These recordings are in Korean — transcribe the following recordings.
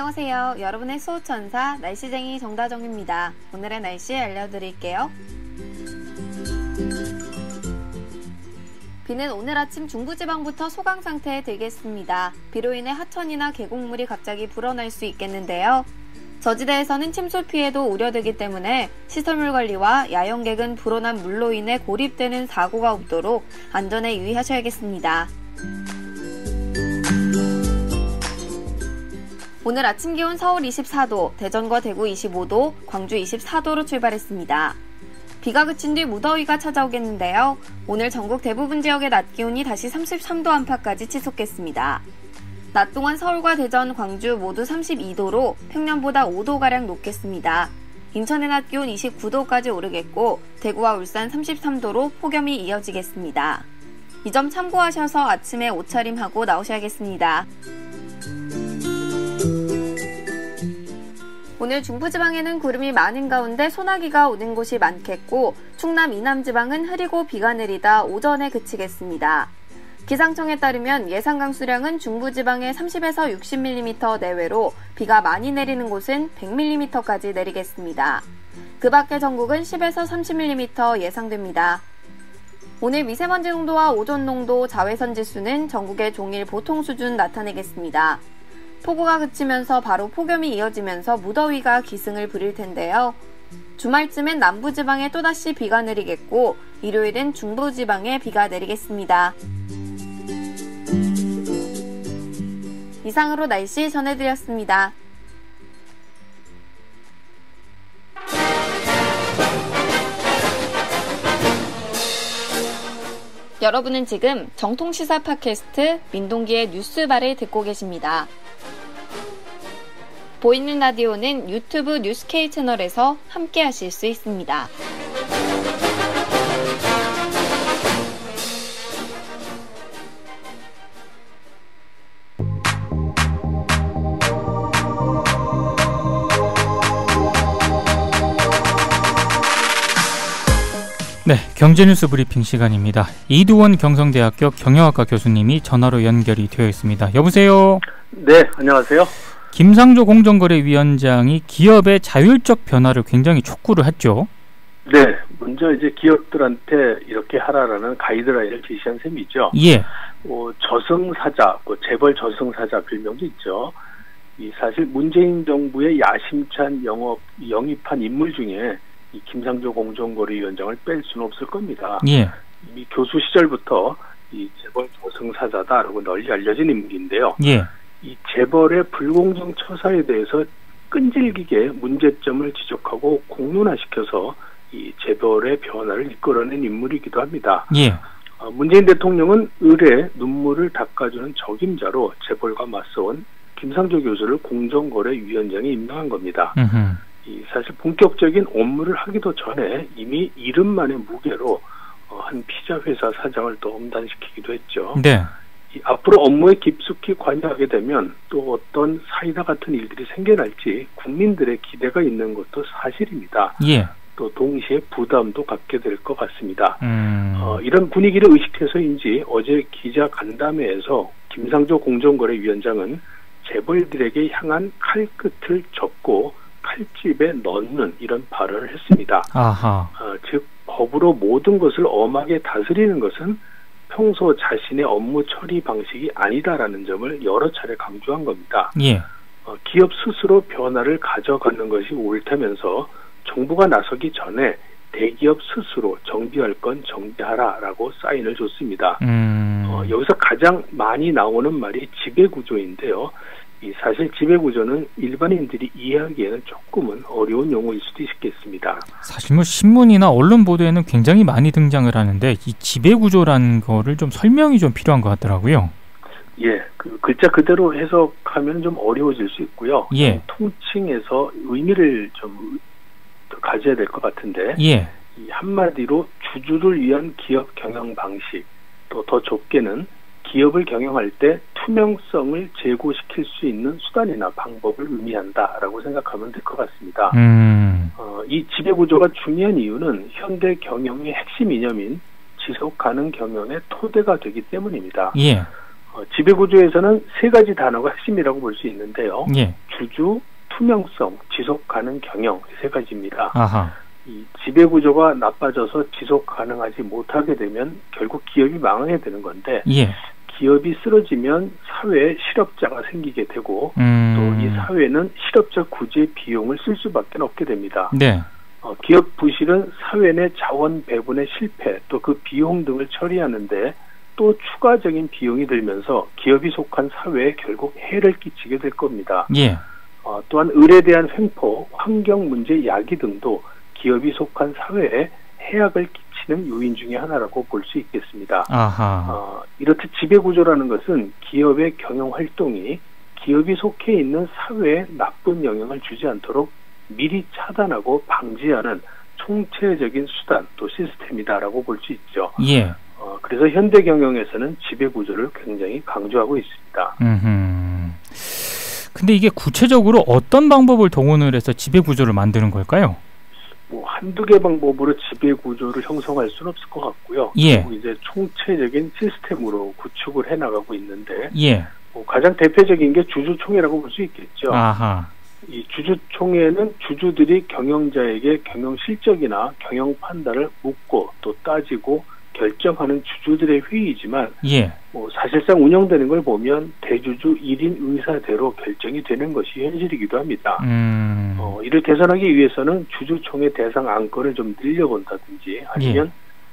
안녕하세요. 여러분의 수호천사 날씨쟁이 정다정입니다. 오늘의 날씨 알려드릴게요. 비는 오늘 아침 중부지방부터 소강 상태에 들겠습니다. 비로 인해 하천이나 계곡물이 갑자기 불어날 수 있겠는데요. 저지대에서는 침수 피해도 우려되기 때문에 시설물 관리와 야영객은 불어난 물로 인해 고립되는 사고가 없도록 안전에 유의하셔야겠습니다. 오늘 아침 기온 서울 24도, 대전과 대구 25도, 광주 24도로 출발했습니다. 비가 그친 뒤 무더위가 찾아오겠는데요. 오늘 전국 대부분 지역의 낮 기온이 다시 33도 안팎까지 치솟겠습니다. 낮 동안 서울과 대전, 광주 모두 32도로 평년보다 5도가량 높겠습니다. 인천의 낮 기온 29도까지 오르겠고 대구와 울산 33도로 폭염이 이어지겠습니다. 이 점 참고하셔서 아침에 옷차림하고 나오셔야겠습니다. 오늘 중부지방에는 구름이 많은 가운데 소나기가 오는 곳이 많겠고 충남 이남지방은 흐리고 비가 내리다 오전에 그치겠습니다. 기상청에 따르면 예상 강수량은 중부지방에 30에서 60mm 내외로 비가 많이 내리는 곳은 100mm까지 내리겠습니다. 그 밖의 전국은 10에서 30mm 예상됩니다. 오늘 미세먼지 농도와 오존 농도, 자외선 지수는 전국에 종일 보통 수준 나타내겠습니다. 폭우가 그치면서 바로 폭염이 이어지면서 무더위가 기승을 부릴 텐데요. 주말쯤엔 남부지방에 또다시 비가 내리겠고 일요일은 중부지방에 비가 내리겠습니다. 이상으로 날씨 전해드렸습니다. 여러분은 지금 정통시사 팟캐스트 민동기의 뉴스바를 듣고 계십니다. 보이는 라디오는 유튜브 뉴스K 채널에서 함께 하실 수 있습니다. 네, 경제뉴스 브리핑 시간입니다. 이두원 경성대학교 경영학과 교수님이 전화로 연결이 되어 있습니다. 여보세요? 네, 안녕하세요. 김상조 공정거래위원장이 기업의 자율적 변화를 굉장히 촉구를 했죠. 네, 먼저 이제 기업들한테 이렇게 하라라는 가이드라인을 제시한 셈이죠. 예. 저승사자, 재벌 저승사자 별명도 있죠. 사실 문재인 정부의 야심찬 영입한 인물 중에 이 김상조 공정거래위원장을 뺄 수는 없을 겁니다. 예. 이미 교수 시절부터 이 재벌 저승사자다라고 널리 알려진 인물인데요. 예. 이 재벌의 불공정 처사에 대해서 끈질기게 문제점을 지적하고 공론화시켜서 이 재벌의 변화를 이끌어낸 인물이기도 합니다. 예. 문재인 대통령은 을에 눈물을 닦아주는 적임자로 재벌과 맞서온 김상조 교수를 공정거래위원장에 임명한 겁니다. 사실 본격적인 업무를 하기도 전에 이미 이름만의 무게로 한 피자 회사 사장을 또 엄단시키기도 했죠. 네. 앞으로 업무에 깊숙이 관여하게 되면 또 어떤 사이다 같은 일들이 생겨날지 국민들의 기대가 있는 것도 사실입니다. 예. 또 동시에 부담도 갖게 될 것 같습니다. 이런 분위기를 의식해서인지 어제 기자 간담회에서 김상조 공정거래위원장은 재벌들에게 향한 칼끝을 접고 칼집에 넣는 이런 발언을 했습니다. 아하. 즉 법으로 모든 것을 엄하게 다스리는 것은 평소 자신의 업무 처리 방식이 아니다라는 점을 여러 차례 강조한 겁니다. 예. 기업 스스로 변화를 가져가는 것이 옳다면서 정부가 나서기 전에 대기업 스스로 정비할 건 정비하라라고 사인을 줬습니다. 여기서 가장 많이 나오는 말이 지배구조인데요. 사실 지배구조는 일반인들이 이해하기에는 조금은 어려운 용어일 수도 있겠습니다. 사실 신문이나 언론 보도에는 굉장히 많이 등장을 하는데 이 지배구조라는 거를 좀 설명이 좀 필요한 것 같더라고요. 예, 그 글자 그대로 해석하면 좀 어려워질 수 있고요. 예. 통칭해서 의미를 좀 가져야 될 것 같은데, 예. 이 한마디로 주주를 위한 기업 경영 방식, 또 더 좁게는 기업을 경영할 때 투명성을 제고시킬 수 있는 수단이나 방법을 의미한다라고 생각하면 될 것 같습니다. 이 지배구조가 중요한 이유는 현대 경영의 핵심 이념인 지속가능 경영의 토대가 되기 때문입니다. 예. 지배구조에서는 세 가지 단어가 핵심이라고 볼 수 있는데요. 예. 주주, 투명성, 지속 가능 경영 세 가지입니다. 아하. 이 지배구조가 나빠져서 지속 가능하지 못하게 되면 결국 기업이 망하게 되는 건데 예. 기업이 쓰러지면 사회에 실업자가 생기게 되고 또 이 사회는 실업자 구제 비용을 쓸 수밖에 없게 됩니다. 네. 기업 부실은 사회 내 자원 배분의 실패 또 그 비용 등을 처리하는데 또 추가적인 비용이 들면서 기업이 속한 사회에 결국 해를 끼치게 될 겁니다. 예. 또한 을에 대한 횡포, 환경 문제 야기 등도 기업이 속한 사회에 해악을 끼치는 요인 중에 하나라고 볼 수 있겠습니다. 아하. 이렇듯 지배구조라는 것은 기업의 경영 활동이 기업이 속해 있는 사회에 나쁜 영향을 주지 않도록 미리 차단하고 방지하는 총체적인 수단 또 시스템이다라고 볼 수 있죠. 예. 그래서 현대 경영에서는 지배구조를 굉장히 강조하고 있습니다. 근데 이게 구체적으로 어떤 방법을 동원을 해서 지배구조를 만드는 걸까요? 뭐 한두 개 방법으로 지배구조를 형성할 수는 없을 것 같고요. 예. 이제 총체적인 시스템으로 구축을 해나가고 있는데 예. 가장 대표적인 게 주주총회라고 볼 수 있겠죠. 아하. 이 주주총회는 주주들이 경영자에게 경영 실적이나 경영 판단을 묻고 또 따지고 결정하는 주주들의 회의이지만 예. 사실상 운영되는 걸 보면 대주주 1인 의사대로 결정이 되는 것이 현실이기도 합니다. 이를 개선하기 위해서는 주주총회 대상 안건을 좀 늘려본다든지 아니면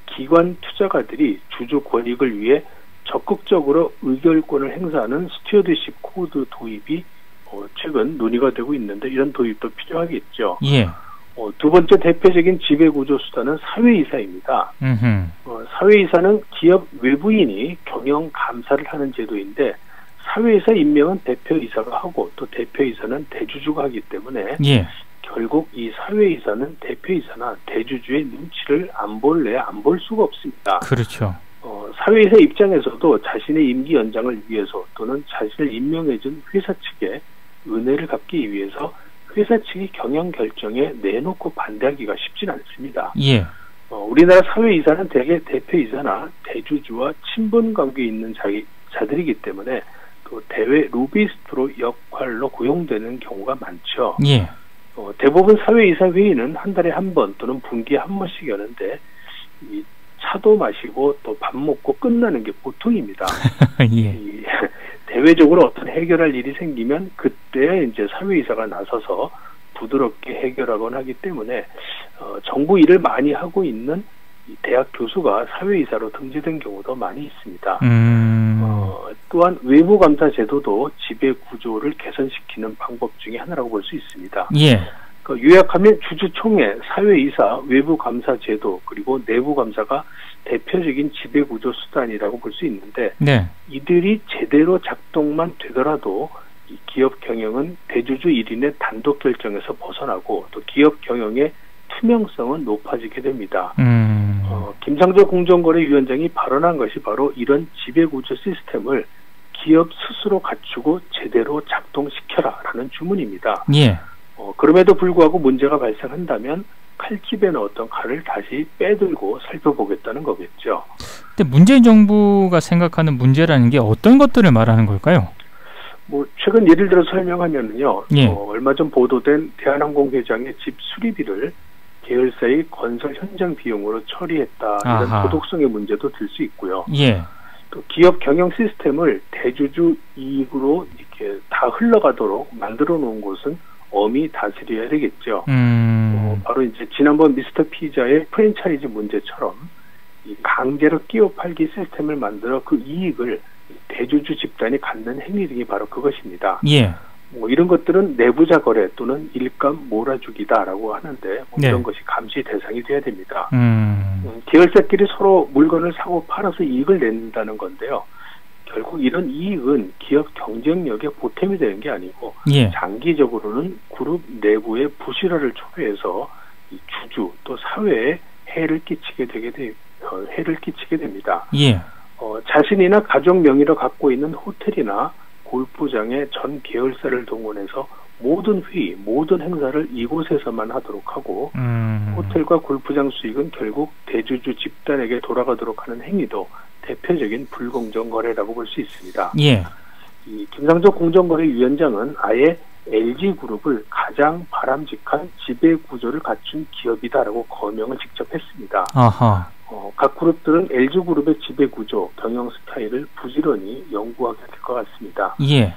기관 투자가들이 주주 권익을 위해 적극적으로 의결권을 행사하는 스튜어드십 코드 도입이 최근 논의가 되고 있는데 이런 도입도 필요하겠죠. 예. 두 번째 대표적인 지배구조 수단은 사회이사입니다. 사회이사는 기업 외부인이 경영 감사를 하는 제도인데 사회이사 임명은 대표이사가 하고 또 대표이사는 대주주가 하기 때문에 예. 결국 이 사회이사는 대표이사나 대주주의 눈치를 안 볼래 안 볼 수가 없습니다. 그렇죠. 사회이사 입장에서도 자신의 임기 연장을 위해서 또는 자신을 임명해준 회사 측에 은혜를 갚기 위해서 회사 측이 경영 결정에 내놓고 반대하기가 쉽진 않습니다. 예. 우리나라 사회이사는 대개 대표이사나 대주주와 친분 관계에 있는 자들이기 때문에 또 대외 로비스트로 역할로 고용되는 경우가 많죠. 예. 대부분 사회이사 회의는 한 달에 한 번 또는 분기에 한 번씩 여는데 이 차도 마시고 또 밥 먹고 끝나는 게 보통입니다. 예. 대외적으로 어떤 해결할 일이 생기면 그때 이제 사회이사가 나서서 부드럽게 해결하곤 하기 때문에 정부 일을 많이 하고 있는 대학 교수가 사회이사로 등재된 경우도 많이 있습니다. 또한 외부감사 제도도 지배구조를 개선시키는 방법 중에 하나라고 볼 수 있습니다. 예. 요약하면 주주총회, 사회이사, 외부감사 제도 그리고 내부감사가 대표적인 지배구조 수단이라고 볼 수 있는데 네. 이들이 제대로 작동만 되더라도 이 기업 경영은 대주주 1인의 단독 결정에서 벗어나고 또 기업 경영의 투명성은 높아지게 됩니다. 김상조 공정거래위원장이 발언한 것이 바로 이런 지배구조 시스템을 기업 스스로 갖추고 제대로 작동시켜라라는 주문입니다. 예. 그럼에도 불구하고 문제가 발생한다면 칼집에 넣었던 칼을 다시 빼들고 살펴보겠다는 거겠죠. 근데 문재인 정부가 생각하는 문제라는 게 어떤 것들을 말하는 걸까요? 최근 예를 들어 설명하면요. 예. 얼마 전 보도된 대한항공 회장의 집 수리비를 계열사의 건설 현장 비용으로 처리했다. 이런 아하. 도덕성의 문제도 들 수 있고요. 예. 또 기업 경영 시스템을 대주주 이익으로 이렇게 다 흘러가도록 만들어 놓은 곳은 엄히 다스려야 되겠죠. 바로 이제 지난번 미스터 피자의 프랜차이즈 문제처럼 이 강제로 끼워 팔기 시스템을 만들어 그 이익을 대주주 집단이 갖는 행위 등이 바로 그것입니다. 예. 이런 것들은 내부자 거래 또는 일감 몰아주기다라고 하는데 네. 이런 것이 감시 대상이 돼야 됩니다. 계열사끼리 서로 물건을 사고 팔아서 이익을 낸다는 건데요. 결국 이런 이익은 기업 경쟁력에 보탬이 되는 게 아니고 예. 장기적으로는 그룹 내부의 부실화를 초래해서 이 주주 또 사회에 해를 끼치게 됩니다. 예. 자신이나 가족 명의로 갖고 있는 호텔이나 골프장의 전 계열사를 동원해서 모든 회의, 모든 행사를 이곳에서만 하도록 하고 호텔과 골프장 수익은 결국 대주주 집단에게 돌아가도록 하는 행위도 대표적인 불공정 거래라고 볼 수 있습니다. 예. 이 김상조 공정거래위원장은 아예 LG그룹을 가장 바람직한 지배 구조를 갖춘 기업이다라고 거명을 직접 했습니다. 아하. 각 그룹들은 LG그룹의 지배 구조, 경영 스타일을 부지런히 연구하게 될 것 같습니다. 예.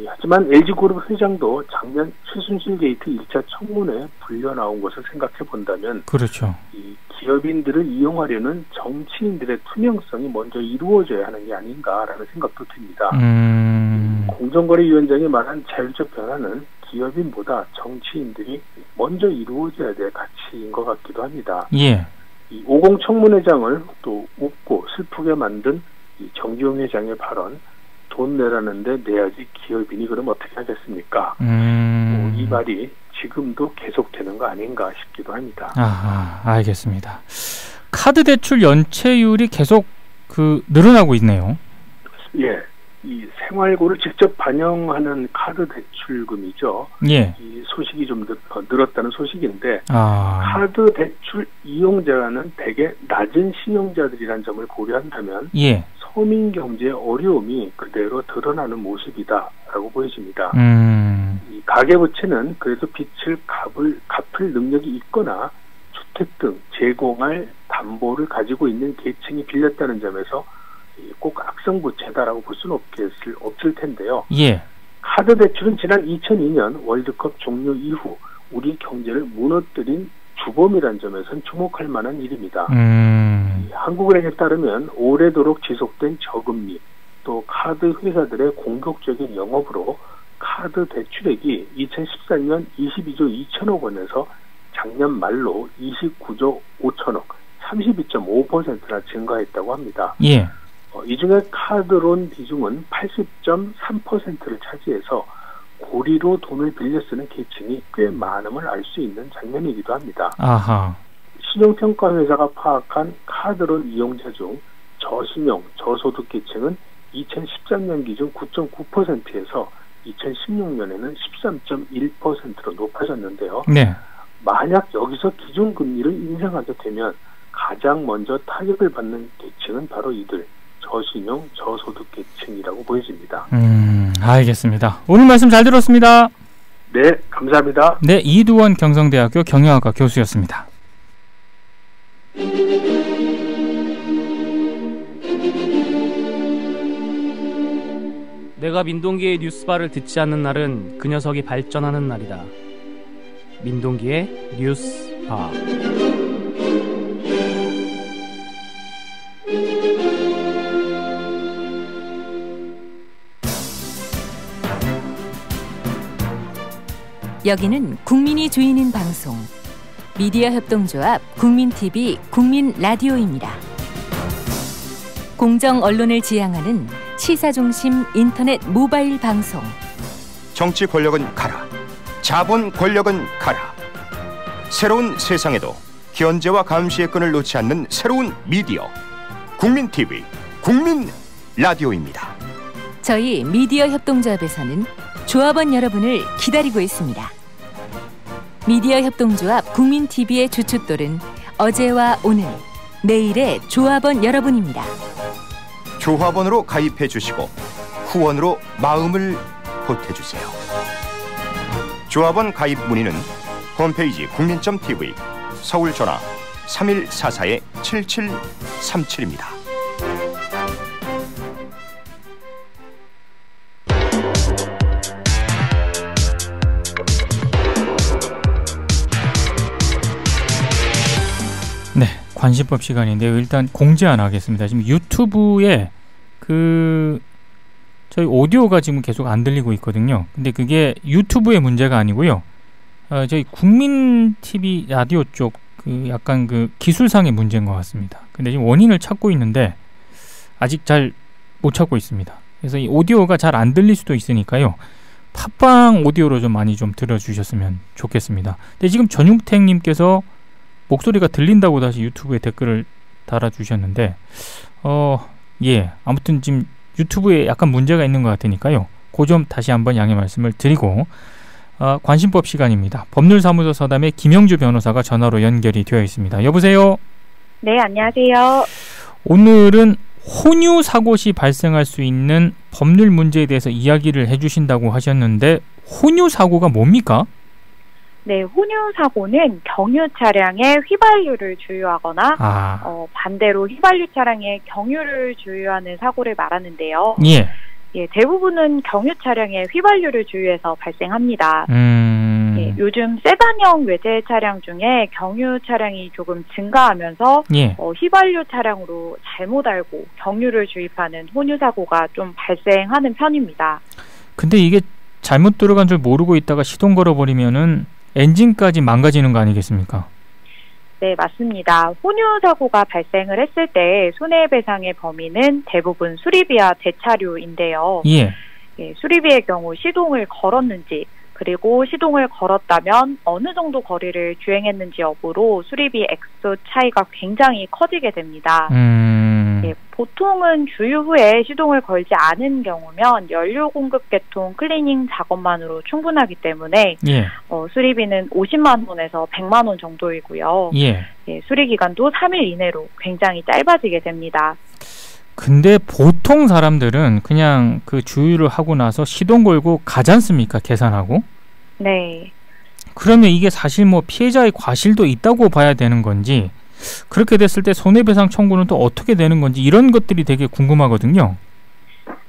하지만 LG그룹 회장도 작년 최순실 게이트 1차 청문회에 불려 나온 것을 생각해 본다면, 그렇죠. 이 기업인들을 이용하려는 정치인들의 투명성이 먼저 이루어져야 하는 게 아닌가라는 생각도 듭니다. 공정거래위원장이 말한 자율적 변화는 기업인보다 정치인들이 먼저 이루어져야 될 가치인 것 같기도 합니다. 예. 이 50 청문회장을 또 웃고 슬프게 만든 이 정기용 회장의 발언, 돈 내라는데 내야지 기업인이 그럼 어떻게 하겠습니까? 이 말이 지금도 계속되는 거 아닌가 싶기도 합니다. 알겠습니다. 카드 대출 연체율이 계속 늘어나고 있네요. 예, 이 생활고를 직접 반영하는 카드 대출금이죠. 예. 이 소식이 좀 늘었다는 소식인데, 카드 대출 이용자는 대개 낮은 신용자들이라는 점을 고려한다면, 예. 서민 경제의 어려움이 그대로 드러나는 모습이다라고 보여집니다. 이 가계부채는 그래도 빚을 갚을 능력이 있거나 주택 등 제공할 담보를 가지고 있는 계층이 빌렸다는 점에서 꼭 악성부채다라고 볼 수는 없을 텐데요. 예. 카드 대출은 지난 2002년 월드컵 종료 이후 우리 경제를 무너뜨린 주범이라는 점에서는 주목할 만한 일입니다. 한국은행에 따르면 오래도록 지속된 저금리, 또 카드 회사들의 공격적인 영업으로 카드 대출액이 2014년 22조 2천억 원에서 작년 말로 29조 5천억, 32.5%나 증가했다고 합니다. 예. 이 중에 카드론 비중은 80.3%를 차지해서 고리로 돈을 빌려 쓰는 계층이 꽤 많음을 알 수 있는 장면이기도 합니다. 아하. 신용평가 회사가 파악한 카드론 이용자 중 저신용, 저소득 계층은 2013년 기준 9.9%에서 2016년에는 13.1%로 높아졌는데요. 네. 만약 여기서 기준금리를 인상하게 되면 가장 먼저 타격을 받는 계층은 바로 이들, 저신용, 저소득 계층이라고 보여집니다. 알겠습니다. 오늘 말씀 잘 들었습니다. 네, 감사합니다. 네, 이두원 경성대학교 경영학과 교수였습니다. 내가 민동기의 뉴스바를 듣지 않는 날은 그 녀석이 발전하는 날이다. 민동기의 뉴스바. 여기는 국민이 주인인 방송 미디어 협동조합 국민TV 국민라디오입니다. 공정 언론을 지향하는 시사중심 인터넷 모바일 방송. 정치 권력은 가라, 자본 권력은 가라. 새로운 세상에도 견제와 감시의 끈을 놓지 않는 새로운 미디어 국민TV 국민라디오입니다. 저희 미디어 협동조합에서는 조합원 여러분을 기다리고 있습니다. 미디어 협동조합 국민TV의 주춧돌은 어제와 오늘, 내일의 조합원 여러분입니다. 조합원으로 가입해 주시고 후원으로 마음을 보태주세요. 조합원 가입 문의는 홈페이지 국민.tv, 서울 전화 3144-7737입니다. 네, 관심법 시간인데요. 일단 공지 하나 하겠습니다. 지금 유튜브에 저희 오디오가 지금 계속 안 들리고 있거든요. 근데 그게 유튜브의 문제가 아니고요. 저희 국민TV 라디오 쪽 약간 기술상의 문제인 것 같습니다. 근데 지금 원인을 찾고 있는데 아직 잘 못 찾고 있습니다. 그래서 이 오디오가 잘 안 들릴 수도 있으니까요. 팟빵 오디오로 좀 많이 좀 들어주셨으면 좋겠습니다. 근데 지금 전육택님께서 목소리가 들린다고 다시 유튜브에 댓글을 달아주셨는데 예, 아무튼 지금 유튜브에 약간 문제가 있는 것 같으니까요. 그 점 다시 한번 양해 말씀을 드리고 관심법 시간입니다. 법률사무소 서담의 김영주 변호사가 전화로 연결이 되어 있습니다. 여보세요? 네, 안녕하세요. 오늘은 혼유 사고 시 발생할 수 있는 법률 문제에 대해서 이야기를 해주신다고 하셨는데 혼유 사고가 뭡니까? 네, 혼유 사고는 경유 차량의 휘발유를 주유하거나 반대로 휘발유 차량의 경유를 주유하는 사고를 말하는데요. 예. 예, 대부분은 경유 차량의 휘발유를 주유해서 발생합니다. 예, 요즘 세단형 외제 차량 중에 경유 차량이 조금 증가하면서 예. 휘발유 차량으로 잘못 알고 경유를 주입하는 혼유 사고가 좀 발생하는 편입니다. 근데 이게 잘못 들어간 줄 모르고 있다가 시동 걸어버리면은 엔진까지 망가지는 거 아니겠습니까? 네, 맞습니다. 혼유 사고가 발생을 했을 때 손해배상의 범위는 대부분 수리비와 대차료인데요. 예. 예, 수리비의 경우 시동을 걸었는지 그리고 시동을 걸었다면 어느 정도 거리를 주행했는지 여부로 수리비 액수 차이가 굉장히 커지게 됩니다. 예, 보통은 주유 후에 시동을 걸지 않은 경우면 연료 공급 개통 클리닝 작업만으로 충분하기 때문에 예. 수리비는 50만 원에서 100만 원 정도이고요. 예. 예, 수리 기간도 3일 이내로 굉장히 짧아지게 됩니다. 근데 보통 사람들은 그냥 그 주유를 하고 나서 시동 걸고 가지 않습니까? 계산하고? 네. 그러면 이게 사실 뭐 피해자의 과실도 있다고 봐야 되는 건지 그렇게 됐을 때 손해배상 청구는 또 어떻게 되는 건지 이런 것들이 되게 궁금하거든요.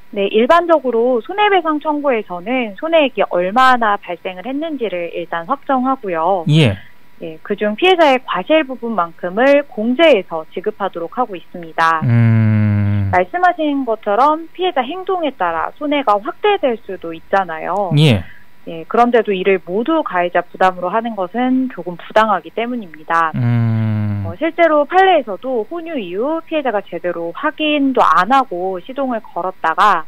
네, 일반적으로 손해배상 청구에서는 손해액이 얼마나 발생을 했는지를 일단 확정하고요. 예. 예, 그중 피해자의 과실 부분만큼을 공제해서 지급하도록 하고 있습니다. 말씀하신 것처럼 피해자 행동에 따라 손해가 확대될 수도 있잖아요. 예. 예, 그런데도 이를 모두 가해자 부담으로 하는 것은 조금 부당하기 때문입니다. 실제로 판례에서도 혼유 이후 피해자가 제대로 확인도 안 하고 시동을 걸었다가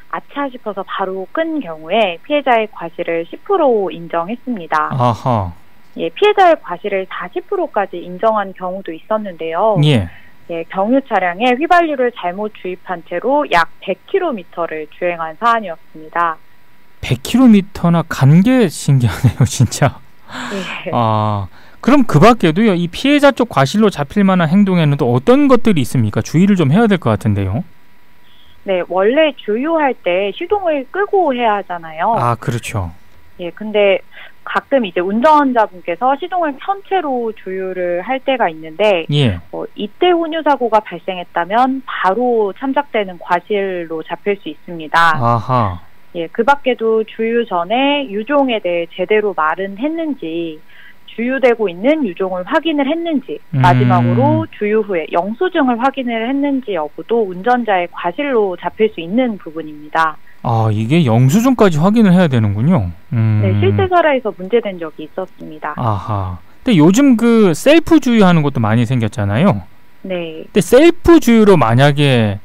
아차 싶어서 바로 끈 경우에 피해자의 과실을 10% 인정했습니다. 아하. 예, 피해자의 과실을 40%까지 인정한 경우도 있었는데요. 예. 예, 경유 차량에 휘발유를 잘못 주입한 채로 약 100km를 주행한 사안이었습니다. 100km나 간 게 신기하네요, 진짜. 예. 그럼 그 밖에도요, 이 피해자 쪽 과실로 잡힐 만한 행동에는 또 어떤 것들이 있습니까? 주의를 좀 해야 될 것 같은데요. 네, 원래 주유할 때 시동을 끄고 해야 하잖아요. 아, 그렇죠. 예, 근데 가끔 이제 운전자분께서 시동을 켠 채로 주유를 할 때가 있는데, 예. 이때 혼유 사고가 발생했다면 바로 참작되는 과실로 잡힐 수 있습니다. 아하. 예, 그 밖에도 주유 전에 유종에 대해 제대로 말은 했는지, 주유되고 있는 유종을 확인을 했는지, 마지막으로 주유 후에 영수증을 확인을 했는지 여부도 운전자의 과실로 잡힐 수 있는 부분입니다. 아, 이게 영수증까지 확인을 해야 되는군요. 네, 실제 사례에서 문제된 적이 있었습니다. 아하. 근데 요즘 그 셀프 주유하는 것도 많이 생겼잖아요. 네. 근데 셀프 주유로 만약에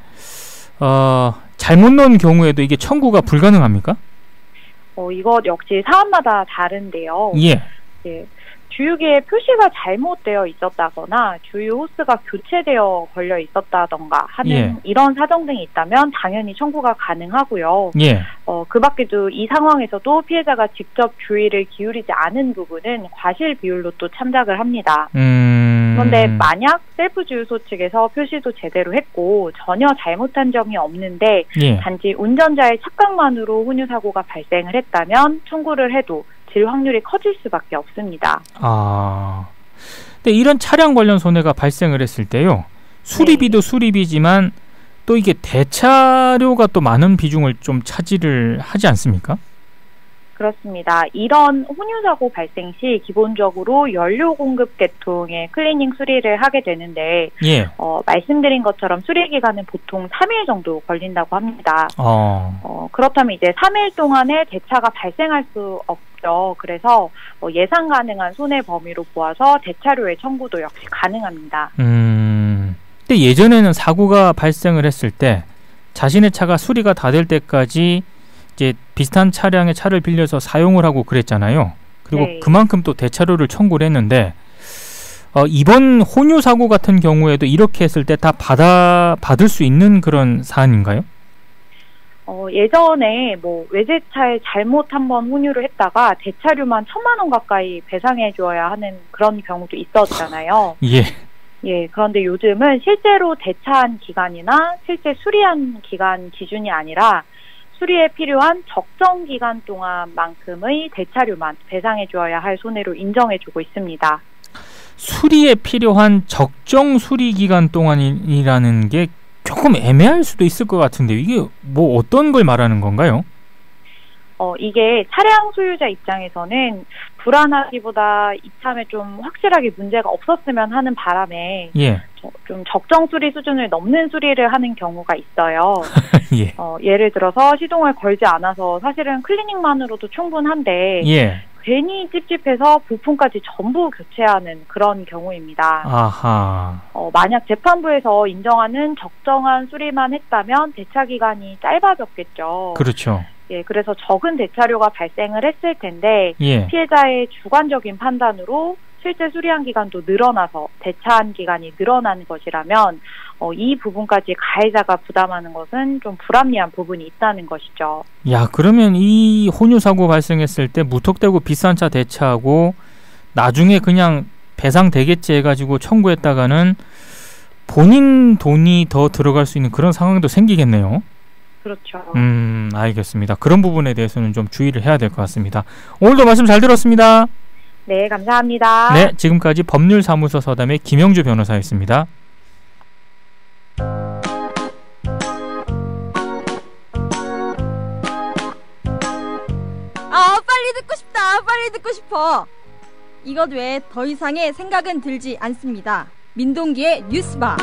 잘못 넣은 경우에도 이게 청구가 불가능합니까? 이것 역시 사안마다 다른데요. 예. 예. 주유기에 표시가 잘못되어 있었다거나 주유 호스가 교체되어 걸려 있었다던가 하는 예. 이런 사정 등이 있다면 당연히 청구가 가능하고요. 예. 그 밖에도 이 상황에서도 피해자가 직접 주의를 기울이지 않은 부분은 과실 비율로 또 참작을 합니다. 그런데 만약 셀프 주유소 측에서 표시도 제대로 했고 전혀 잘못한 점이 없는데 예. 단지 운전자의 착각만으로 혼유 사고가 발생을 했다면 청구를 해도 질 확률이 커질 수밖에 없습니다. 아, 근데 이런 차량 관련 손해가 발생을 했을 때요, 수리비도 네. 수리비지만 또 이게 대차료가 또 많은 비중을 좀 차지를 하지 않습니까? 그렇습니다. 이런 혼유 사고 발생 시 기본적으로 연료 공급 계통의 클리닝 수리를 하게 되는데, 예. 말씀드린 것처럼 수리 기간은 보통 3일 정도 걸린다고 합니다. 그렇다면 이제 3일 동안에 대차가 발생할 수 없죠. 그래서 예상 가능한 손해 범위로 보아서 대차료의 청구도 역시 가능합니다. 근데 예전에는 사고가 발생을 했을 때 자신의 차가 수리가 다 될 때까지 이제 비슷한 차량의 차를 빌려서 사용을 하고 그랬잖아요. 그리고 네. 그만큼 또 대차료를 청구를 했는데 이번 혼유 사고 같은 경우에도 이렇게 했을 때 다 받을 수 있는 그런 사안인가요? 예전에 외제차에 잘못 한번 혼유를 했다가 대차료만 1,000만 원 가까이 배상해 줘야 하는 그런 경우도 있었잖아요. 예. 예, 그런데 요즘은 실제로 대차한 기간이나 실제 수리한 기간 기준이 아니라 수리에 필요한 적정 기간 동안만큼의 대차료만 배상해 주어야 할 손해로 인정해 주고 있습니다. 수리에 필요한 적정 수리 기간 동안이라는 게 조금 애매할 수도 있을 것 같은데 이게 뭐 어떤 걸 말하는 건가요? 이게 차량 소유자 입장에서는 불안하기보다 이참에 좀 확실하게 문제가 없었으면 하는 바람에 예. 좀 적정 수리 수준을 넘는 수리를 하는 경우가 있어요. 예. 예를 들어서 시동을 걸지 않아서 사실은 클리닝만으로도 충분한데 예. 괜히 찝찝해서 부품까지 전부 교체하는 그런 경우입니다. 아하. 만약 재판부에서 인정하는 적정한 수리만 했다면 대차 기간이 짧아졌겠죠. 그렇죠. 예, 그래서 적은 대차료가 발생을 했을 텐데 예. 피해자의 주관적인 판단으로 실제 수리한 기간도 늘어나서 대차한 기간이 늘어나는 것이라면 이 부분까지 가해자가 부담하는 것은 좀 불합리한 부분이 있다는 것이죠. 야, 그러면 이 혼유 사고 발생했을 때 무턱대고 비싼 차 대차하고 나중에 그냥 배상되겠지 해가지고 청구했다가는 본인 돈이 더 들어갈 수 있는 그런 상황도 생기겠네요. 그렇죠. 알겠습니다. 그런 부분에 대해서는 좀 주의를 해야 될 것 같습니다. 오늘도 말씀 잘 들었습니다. 네, 감사합니다. 네, 지금까지 법률사무소 서담의 김영주 변호사였습니다. 빨리 듣고 싶다. 빨리 듣고 싶어. 이것 외에 더 이상의 생각은 들지 않습니다. 민동기의 뉴스바.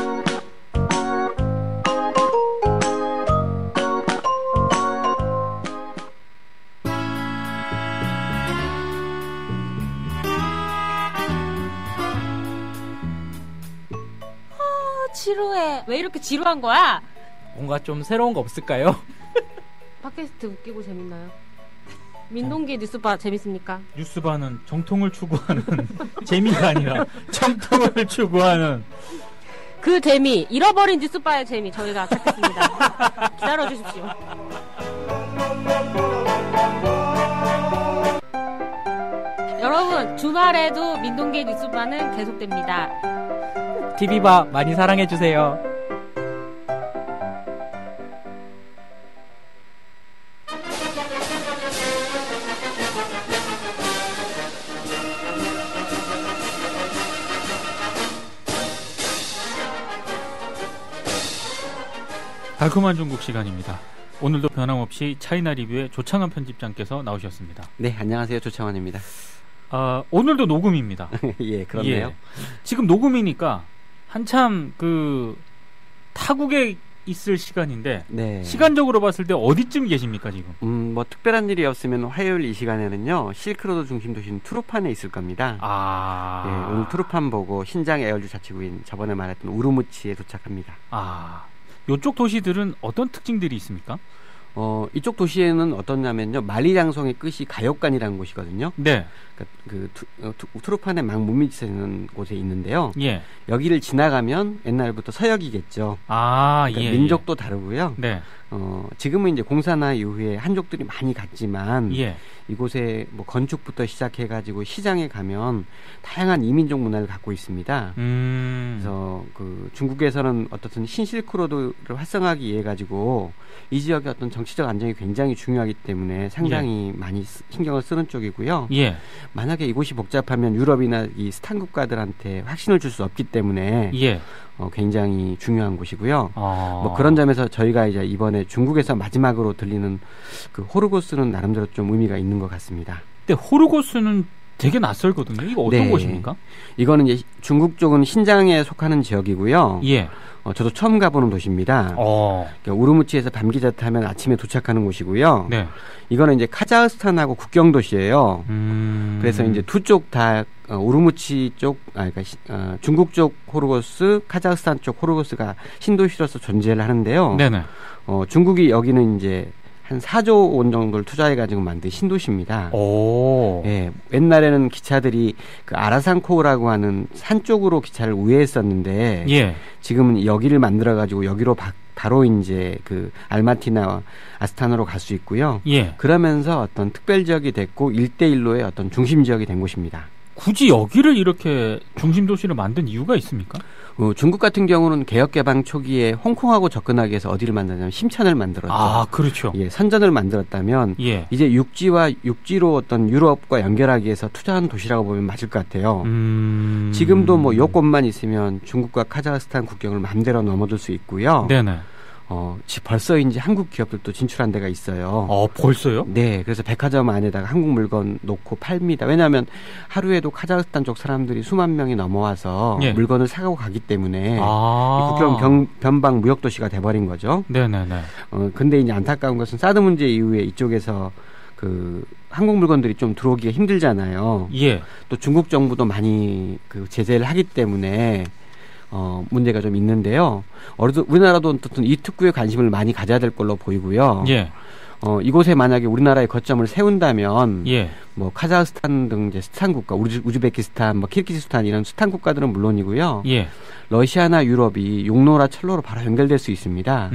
지루해. 왜 이렇게 지루한 거야? 뭔가 좀 새로운 거 없을까요? 팟캐스트 웃기고 재밌나요? 민동기 뉴스바 재밌습니까? 뉴스바는 정통을 추구하는 재미가 아니라 정통을 추구하는 그 재미, 잃어버린 뉴스바의 재미 저희가 찾겠습니다. 기다려주십시오. 여러분, 주말에도 민동기 뉴스바는 계속됩니다. TV바 많이 사랑해주세요. 달콤한 중국 시간입니다. 오늘도 변함없이 차이나 리뷰의 조창환 편집장께서 나오셨습니다. 네, 안녕하세요. 조창환입니다. 오늘도 녹음입니다. 예, 그렇네요. 예. 지금 녹음이니까 한참 타국에 있을 시간인데 네. 시간적으로 봤을 때 어디쯤 계십니까 지금? 뭐 특별한 일이 없으면 화요일 이 시간에는요 실크로드 중심 도시인 투르판에 있을 겁니다. 예, 오늘 투르판 보고 신장 에어주 자치구인 저번에 말했던 우르무치에 도착합니다. 이쪽 도시들은 어떤 특징들이 있습니까? 이쪽 도시에는 어떠냐면요 만리장성의 끝이 가역관이라는 곳이거든요. 네. 투르판의 막 물밑에 있는 곳에 있는데요. 예. 여기를 지나가면 옛날부터 서역이겠죠. 예. 민족도 다르고요. 네. 지금은 이제 공산화 이후에 한족들이 많이 갔지만 예. 이곳에 뭐 건축부터 시작해가지고 시장에 가면 다양한 이민족 문화를 갖고 있습니다. 그래서 중국에서는 어떻든 신실크로드를 활성화하기 위해 가지고 이 지역의 어떤 정치적 안정이 굉장히 중요하기 때문에 상당히 많이 신경을 쓰는 쪽이고요. 예. 만약에 이곳이 복잡하면 유럽이나 이 스탄 국가들한테 확신을 줄 수 없기 때문에 예. 굉장히 중요한 곳이고요. 뭐 그런 점에서 저희가 이제 이번에 중국에서 마지막으로 들리는 그 호르고스는 나름대로 좀 의미가 있는 것 같습니다. 근데 호르고스는 되게 낯설거든요. 이거 어떤 곳입니까? 이거는 이제 중국 쪽은 신장에 속하는 지역이고요. 예. 저도 처음 가보는 도시입니다. 그러니까 우르무치에서 밤 기차 타면 아침에 도착하는 곳이고요. 네. 이거는 이제 카자흐스탄하고 국경 도시예요. 그래서 이제 두 쪽 다 우르무치 쪽, 그러니까 중국 쪽 호르고스, 카자흐스탄 쪽 호르고스가 신도시로서 존재를 하는데요. 네네. 중국이 여기는 이제 한 4조 원 정도를 투자해가지고 만든 신도시입니다. 예, 옛날에는 기차들이 그 아라산코라고 하는 산 쪽으로 기차를 우회했었는데, 예. 지금은 여기를 만들어가지고 여기로 바로 이제 그 알마티나 아스타나로 갈 수 있고요. 예. 그러면서 어떤 특별 지역이 됐고 1대1로의 어떤 중심 지역이 된 곳입니다. 굳이 여기를 이렇게 중심 도시를 만든 이유가 있습니까? 중국 같은 경우는 개혁 개방 초기에 홍콩하고 접근하기 위해서 어디를 만들냐면 심천을 만들었죠. 아, 그렇죠. 예, 선전을 만들었다면 이제 육지로 어떤 유럽과 연결하기 위해서 투자한 도시라고 보면 맞을 것 같아요. 지금도 뭐 요건만 있으면 중국과 카자흐스탄 국경을 마음대로 넘어들 수 있고요. 네네. 벌써 이제 한국 기업들도 진출한 데가 있어요. 벌써요? 네, 그래서 백화점 안에다가 한국 물건 놓고 팔립니다. 왜냐하면 하루에도 카자흐스탄 쪽 사람들이 수만 명이 넘어와서 물건을 사가고 가기 때문에 국경 변방 무역 도시가 돼버린 거죠. 네네네. 근데 이제 안타까운 것은 사드 문제 이후에 이쪽에서 그 한국 물건들이 좀 들어오기가 힘들잖아요. 또 중국 정부도 많이 그 제재를 하기 때문에. 문제가 좀 있는데요. 우리나라도 어떤 이 특구에 관심을 많이 가져야 될 걸로 보이고요. 이곳에 만약에 우리나라의 거점을 세운다면, 뭐 카자흐스탄 등 이제 스탄 국가, 우즈베키스탄, 뭐 키르기즈스탄 이런 스탄 국가들은 물론이고요. 러시아나 유럽이 용로나 철로로 바로 연결될 수 있습니다.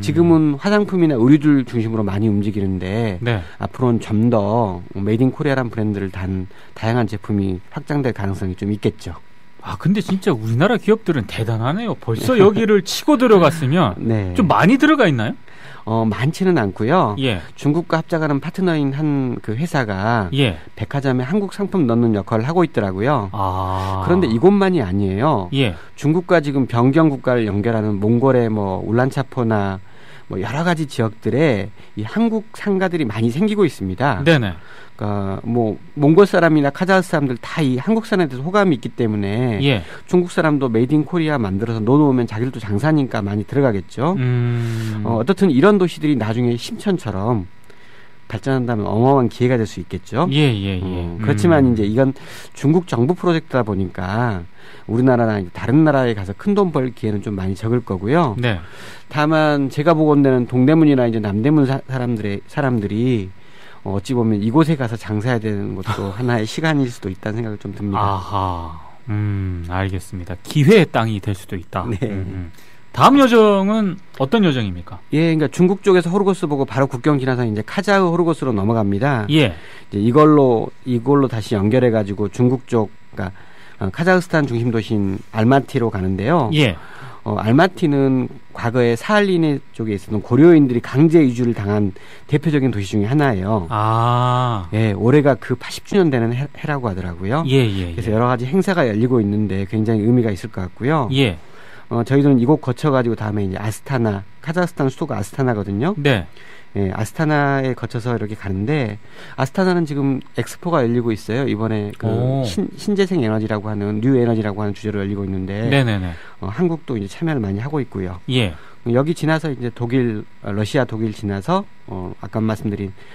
지금은 화장품이나 의류들 중심으로 많이 움직이는데 앞으로는 좀 더 메이드 인 코리아라는 브랜드를 단 다양한 제품이 확장될 가능성이 좀 있겠죠. 근데 진짜 우리나라 기업들은 대단하네요. 벌써 여기를 치고 들어갔으면 좀 많이 들어가 있나요? 많지는 않고요. 중국과 합작하는 파트너인 한 그 회사가 백화점에 한국 상품 넣는 역할을 하고 있더라고요. 그런데 이곳만이 아니에요. 중국과 지금 변경 국가를 연결하는 몽골의 뭐 울란차포나 뭐 여러 가지 지역들에 이 한국 상가들이 많이 생기고 있습니다. 네네. 그러니까 뭐 몽골 사람이나 카자흐 사람들 다 이 한국산에 대해서 호감이 있기 때문에 중국 사람도 메이드 인 코리아 만들어서 넣어놓으면 자기들도 장사니까 많이 들어가겠죠. 어떻든 이런 도시들이 나중에 심천처럼 발전한다면 어마어마한 기회가 될 수 있겠죠. 그렇지만 이제 이건 중국 정부 프로젝트다 보니까 우리나라나 다른 나라에 가서 큰 돈 벌 기회는 좀 많이 적을 거고요. 다만 제가 보건대는 동대문이나 이제 남대문 사람들이 어찌 보면 이곳에 가서 장사해야 되는 것도 하나의 시간일 수도 있다는 생각이 좀 듭니다. 알겠습니다. 기회의 땅이 될 수도 있다. 다음 여정은 어떤 여정입니까? 그러니까 중국 쪽에서 호르고스 보고 바로 국경 지나서 이제 카자흐 호르고스로 넘어갑니다. 이제 이걸로 다시 연결해가지고 중국 쪽, 그러니까 카자흐스탄 중심 도시인 알마티로 가는데요. 알마티는 과거에 사할린 쪽에 있었던 고려인들이 강제 이주를 당한 대표적인 도시 중에 하나예요. 올해가 그 80주년 되는 해라고 하더라고요. 그래서 여러 가지 행사가 열리고 있는데 굉장히 의미가 있을 것 같고요. 저희들은 이곳 거쳐가지고 다음에 이제 아스타나, 카자흐스탄 수도가 아스타나거든요. 아스타나에 거쳐서 이렇게 가는데, 아스타나는 지금 엑스포가 열리고 있어요. 이번에 그 신재생 에너지라고 하는, 뉴 에너지라고 하는 주제로 열리고 있는데, 한국도 이제 참여를 많이 하고 있고요. 여기 지나서 이제 러시아, 독일 지나서,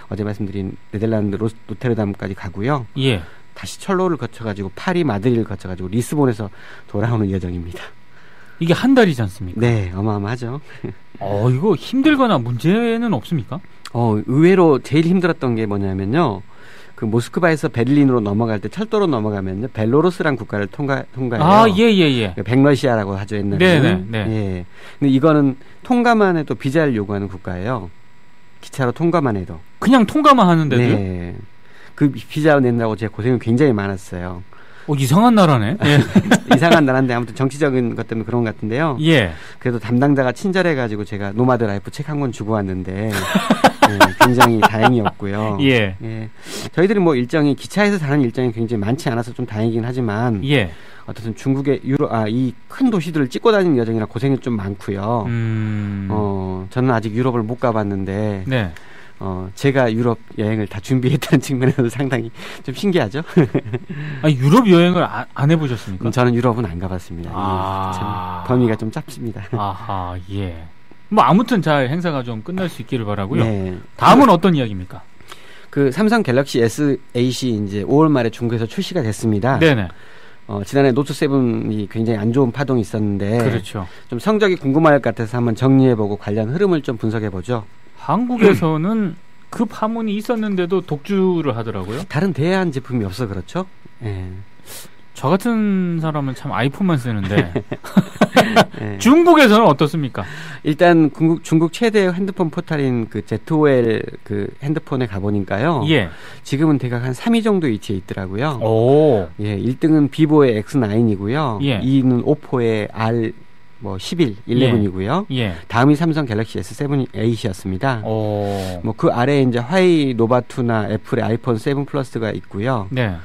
어제 말씀드린 네덜란드 로테르담까지 가고요. 다시 철로를 거쳐가지고 파리, 마드리드를 거쳐가지고 리스본에서 돌아오는 여정입니다. 이게 한 달이지 않습니까? 네, 어마어마하죠. 이거 힘들거나 문제는 없습니까? 의외로 제일 힘들었던 게 뭐냐면요. 그 모스크바에서 베를린으로 넘어갈 때 철도로 넘어가면요. 벨로루스란 국가를 통과해요. 백러시아라고 하죠, 옛날에는. 근데 이거는 통과만 해도 비자를 요구하는 국가예요. 기차로 통과만 해도. 그냥 통과만 하는데도요? 네. 그 비자 낸다고 제가 고생이 굉장히 많았어요. 이상한 나라네. 이상한 나라인데 아무튼 정치적인 것 때문에 그런 것 같은데요. 그래도 담당자가 친절해가지고 제가 노마드 라이프 책 한 권 주고 왔는데 굉장히 다행이었고요. 저희들이 뭐 일정이 기차에서 다른 일정이 굉장히 많지 않아서 좀 다행이긴 하지만 어쨌든 중국의 이 큰 도시들을 찍고 다니는 여정이라 고생이 좀 많고요. 저는 아직 유럽을 못 가봤는데. 제가 유럽 여행을 다 준비했다는 측면에서 상당히 좀 신기하죠. 유럽 여행을 안 해보셨습니까? 저는 유럽은 안 가봤습니다. 참 범위가 좀 짧습니다. 뭐 아무튼 잘 행사가 좀 끝날 수 있기를 바라고요. 다음은 어떤 이야기입니까? 그 삼성 갤럭시 S8이 이제 5월 말에 중국에서 출시가 됐습니다. 지난해 노트7이 굉장히 안 좋은 파동이 있었는데 좀 성적이 궁금할 것 같아서 한번 정리해보고 관련 흐름을 좀 분석해보죠. 한국에서는 그 파문이 있었는데도 독주를 하더라고요. 다른 대안 제품이 없어 그렇죠? 저 같은 사람은 참 아이폰만 쓰는데 네. 중국에서는 어떻습니까? 일단 중국 최대 핸드폰 포탈인 그 ZOL 그 핸드폰에 가보니까요. 예. 지금은 대략 한 3위 정도 위치에 있더라고요. 오. 예, 1등은 비보의 X9이고요. 예. 2위는 오포의 R 11, 11이고요. 예. 다음이 삼성 갤럭시 S7 8이었습니다. 뭐 그 아래에 이제 화웨이 노바2나 애플의 아이폰 7 플러스가 있고요. 네.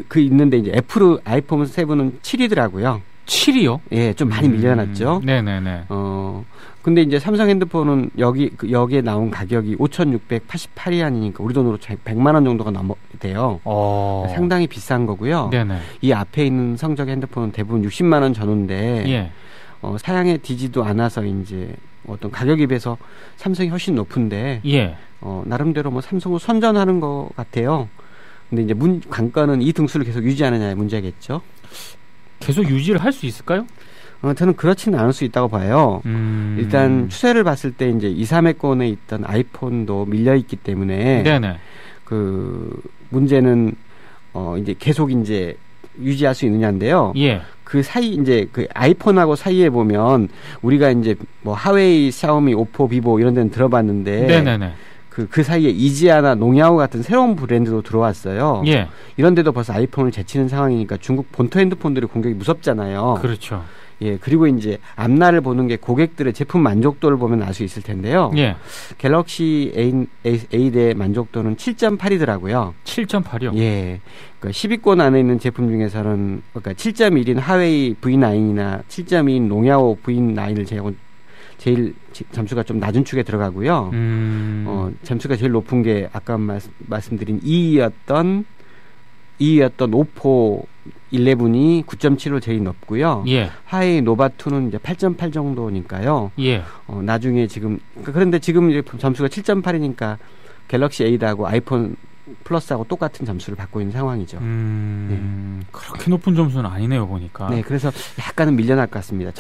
그 있는데 이제 애플 아이폰 7은 7위더라고요. 7위요? 예, 좀 많이 밀려났죠. 네네네. 근데 이제 삼성 핸드폰은 여기에 나온 가격이 5,688위안이니까 우리 돈으로 100만 원 정도가 돼요. 상당히 비싼 거고요. 네네. 이 앞에 있는 성적 핸드폰은 대부분 60만 원 전후인데 예. 사양에 뒤지도 않아서 이제 어떤 가격에 비해서 삼성이 훨씬 높은데 예. 나름대로 뭐 삼성을 선전하는 것 같아요. 근데 이제 관건은 이 등수를 계속 유지하느냐의 문제겠죠. 계속 유지를 할 수 있을까요? 저는 그렇지는 않을 수 있다고 봐요. 일단 추세를 봤을 때 이제 2, 3회권에 있던 아이폰도 밀려 있기 때문에 네네. 그 문제는 이제 계속 이제 유지할 수 있느냐인데요. 예. 그 사이 이제 그 아이폰하고 사이에 보면 우리가 이제 뭐 하웨이, 샤오미, 오포, 비보 이런 데는 들어봤는데 네네네. 그 사이에 이지아나 농야오 같은 새로운 브랜드도 들어왔어요. 예. 이런 데도 벌써 아이폰을 제치는 상황이니까 중국 본토 핸드폰들의 공격이 무섭잖아요. 그렇죠. 예, 그리고 이제 앞날을 보는 게 고객들의 제품 만족도를 보면 알 수 있을 텐데요. 예. 갤럭시 A8의 만족도는 7.8이더라고요. 7.8이요? 예. 그러니까 10위권 안에 있는 제품 중에서는 그러니까 7.1인 하웨이 V9이나 7.2인 농야오 V9을 제일 점수가 좀 낮은 축에 들어가고요. 점수가 제일 높은 게 아까 말씀드린 2위였던 오포 11이 9.7로 제일 높고요. 예. 화웨이 노바2는 이제 8.8 정도니까요. 예. 나중에 그런데 지금 이제 점수가 7.8이니까 갤럭시 8하고 아이폰 플러스하고 똑같은 점수를 받고 있는 상황이죠. 네. 그렇게 높은 점수는 아니네요, 보니까. 네, 그래서 약간은 밀려날 것 같습니다.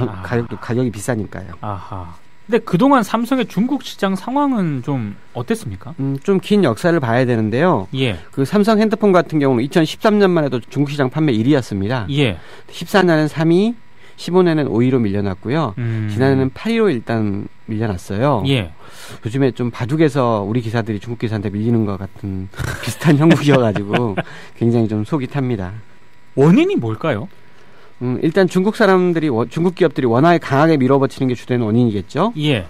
가격이 비싸니까요. 아하. 근데 그동안 삼성의 중국 시장 상황은 좀 어땠습니까? 좀 긴 역사를 봐야 되는데요. 예. 그 삼성 핸드폰 같은 경우는 2013년만 해도 중국 시장 판매 1위였습니다. 예. 14년엔 3위, 15년엔 5위로 밀려났고요. 지난해는 8위로 일단 밀려났어요. 예. 요즘에 좀 바둑에서 우리 기사들이 중국 기사한테 밀리는 것 같은 비슷한 형국이어가지고 굉장히 좀 속이 탑니다. 원인이 뭘까요? 일단 중국 기업들이 워낙에 강하게 밀어붙이는 게 주된 원인이겠죠. 예.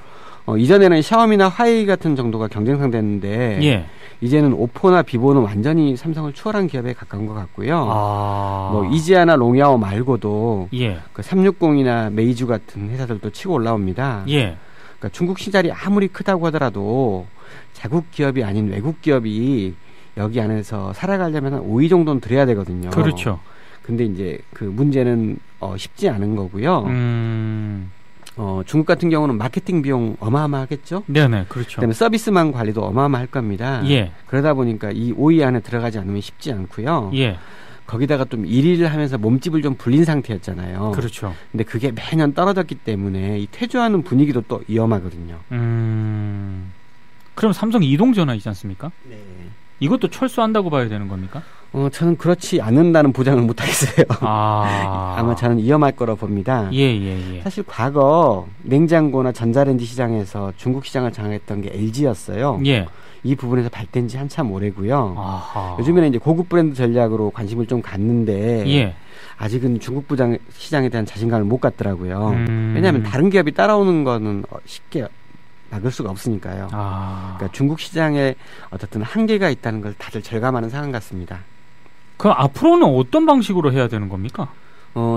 이전에는 샤오미나 화웨이 같은 정도가 경쟁 상대였는데 예. 이제는 오포나 비보는 완전히 삼성을 추월한 기업에 가까운 것 같고요. 뭐 이지아나 롱야오 말고도 예. 그 360이나 메이주 같은 회사들도 치고 올라옵니다. 예. 그러니까 중국 시장이 아무리 크다고 하더라도 자국 기업이 아닌 외국 기업이 여기 안에서 살아가려면 한 5위 정도는 들여야 되거든요. 그렇죠. 근데 이제 그 문제는 쉽지 않은 거고요. 중국 같은 경우는 마케팅 비용 어마어마하겠죠? 네네, 그렇죠. 그다음에 서비스망 관리도 어마어마할 겁니다. 예. 그러다 보니까 이 5위 안에 들어가지 않으면 쉽지 않고요. 예. 거기다가 좀 1위를 하면서 몸집을 좀 불린 상태였잖아요. 그렇죠. 근데 그게 매년 떨어졌기 때문에 이 퇴조하는 분위기도 또 위험하거든요. 그럼 삼성 이동전화이지 않습니까? 네. 이것도 철수한다고 봐야 되는 겁니까? 저는 그렇지 않는다는 보장을 못 하겠어요. 아마 저는 위험할 거라 봅니다. 예. 사실 과거 냉장고나 전자레인지 시장에서 중국 시장을 장악했던 게 LG였어요. 예. 이 부분에서 발된 지 한참 오래고요. 아하. 요즘에는 이제 고급 브랜드 전략으로 관심을 좀 갖는데 예. 아직은 중국 시장에 대한 자신감을 못 갖더라고요. 왜냐하면 다른 기업이 따라오는 거는 쉽게 막을 수가 없으니까요. 그러니까 중국 시장에 어떻든 한계가 있다는 걸 다들 절감하는 상황 같습니다. 그럼 앞으로는 어떤 방식으로 해야 되는 겁니까?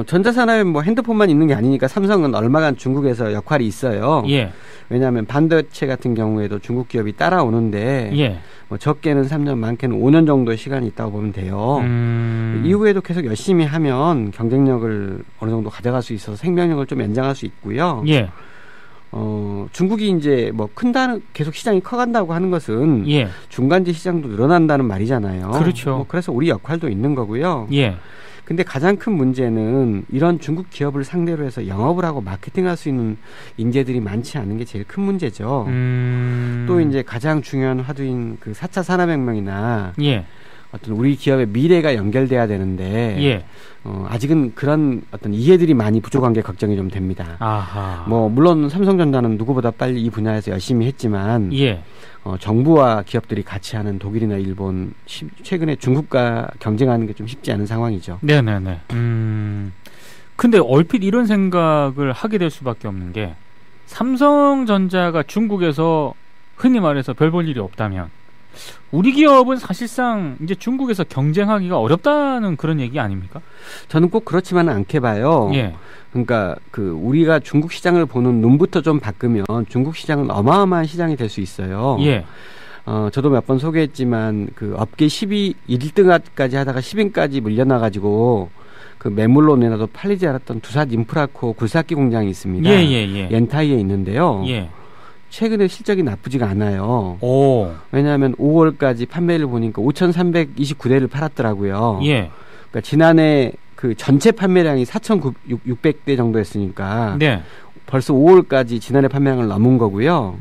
전자산업에 뭐 핸드폰만 있는 게 아니니까 삼성은 얼마간 중국에서 역할이 있어요. 예. 왜냐하면 반도체 같은 경우에도 중국 기업이 따라오는데 예. 뭐 적게는 3년, 많게는 5년 정도의 시간이 있다고 보면 돼요. 이후에도 계속 열심히 하면 경쟁력을 어느 정도 가져갈 수 있어서 생명력을 좀 연장할 수 있고요. 예. 중국이 이제 뭐 계속 시장이 커간다고 하는 것은 예. 중간재 시장도 늘어난다는 말이잖아요. 그렇죠. 그래서 우리 역할도 있는 거고요. 예. 근데 가장 큰 문제는 이런 중국 기업을 상대로 해서 영업을 하고 마케팅할 수 있는 인재들이 많지 않은 게 제일 큰 문제죠. 또 이제 가장 중요한 화두인 그 4차 산업혁명이나 예. 어떤 우리 기업의 미래가 연결돼야 되는데 예. 아직은 그런 어떤 이해들이 많이 부족한 게 걱정이 좀 됩니다. 아하. 뭐 물론 삼성전자는 누구보다 빨리 이 분야에서 열심히 했지만 예. 정부와 기업들이 같이 하는 독일이나 일본 최근에 중국과 경쟁하는 게 좀 쉽지 않은 상황이죠. 네네네. 근데 얼핏 이런 생각을 하게 될 수밖에 없는 게 삼성전자가 중국에서 흔히 말해서 별 볼 일이 없다면 우리 기업은 사실상 이제 중국에서 경쟁하기가 어렵다는 그런 얘기 아닙니까? 저는 꼭 그렇지만은 않게 봐요. 예. 그러니까 우리가 중국 시장을 보는 눈부터 좀 바꾸면 중국 시장은 어마어마한 시장이 될 수 있어요. 예. 저도 몇 번 소개했지만 그 업계 1등까지 하다가 10인까지 물려나가지고 그 매물로 내놔도 팔리지 않았던 두산 인프라코 굴삭기 공장이 있습니다. 옌타이에 있는데요. 예. 최근에 실적이 나쁘지가 않아요. 오. 왜냐하면 5월까지 판매를 보니까 5,329대를 팔았더라고요. 예. 그러니까 지난해 그 전체 판매량이 4,600대 정도였으니까 네. 벌써 5월까지 지난해 판매량을 넘은 거고요.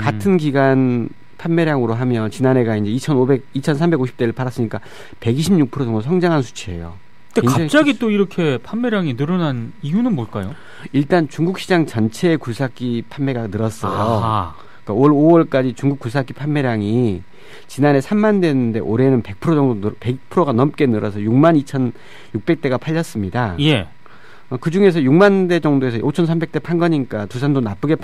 같은 기간 판매량으로 하면 지난해가 이제 2,350대를 팔았으니까 126% 정도 성장한 수치예요. 근데 갑자기 또 이렇게 판매량이 늘어난 이유는 뭘까요? 일단 중국 시장 전체의 굴삭기 판매가 늘었어요. 아하. 그러니까 올 5월까지 중국 굴삭기 판매량이 지난해 3만 대였는데 올해는 100% 정도 100%가 넘게 늘어서 62,600대가 팔렸습니다. 예. 그 중에서 6만 대 정도에서 5,300대 판 거니까 두산도 나쁘게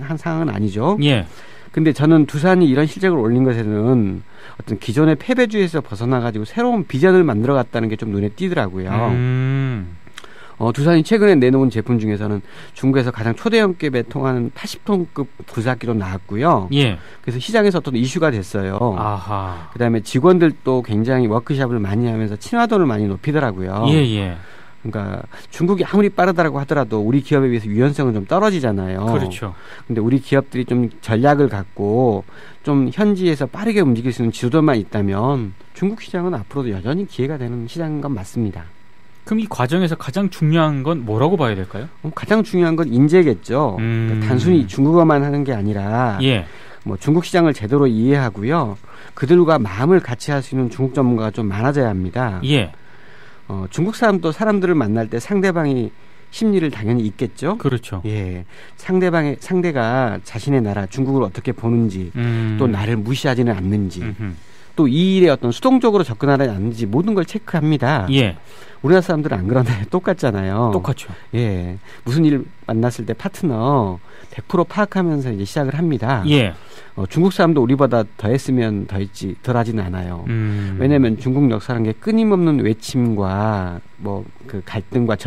한 상황은 아니죠. 예. 근데 저는 두산이 이런 실적을 올린 것에는 어떤 기존의 패배주에서 벗어나가지고 새로운 비전을 만들어갔다는 게 좀 눈에 띄더라고요. 두산이 최근에 내놓은 제품 중에서는 중국에서 가장 초대형급에 통하는 80톤급 굴삭기로 나왔고요. 예. 그래서 시장에서 어떤 이슈가 됐어요. 아하. 그다음에 직원들도 굉장히 워크숍을 많이 하면서 친화도를 많이 높이더라고요. 예. 그러니까 중국이 아무리 빠르다고 하더라도 우리 기업에 비해서 유연성은 좀 떨어지잖아요. 그렇죠. 근데 우리 기업들이 좀 전략을 갖고 좀 현지에서 빠르게 움직일 수 있는 지도자만 있다면 중국 시장은 앞으로도 여전히 기회가 되는 시장인 건 맞습니다. 그럼 이 과정에서 가장 중요한 건 뭐라고 봐야 될까요? 가장 중요한 건 인재겠죠. 그러니까 단순히 중국어만 하는 게 아니라 예. 뭐 중국 시장을 제대로 이해하고요. 그들과 마음을 같이 할 수 있는 중국 전문가가 좀 많아져야 합니다. 예. 중국 사람도 사람들을 만날 때 상대방이 심리를 당연히 있겠죠. 그렇죠. 예, 상대가 자신의 나라 중국을 어떻게 보는지, 또 나를 무시하지는 않는지, 또 이 일에 어떤 수동적으로 접근하지 않는지 모든 걸 체크합니다. 예. 우리나라 사람들은 안 그러나요? 똑같잖아요. 똑같죠. 예, 무슨 일 만났을 때 파트너 100% 파악하면서 이제 시작을 합니다. 예. 중국 사람도 우리보다 더 했으면 더 했지 덜 하지는 않아요. 왜냐하면 중국 역사라는 게 끊임없는 외침과 뭐 그 갈등과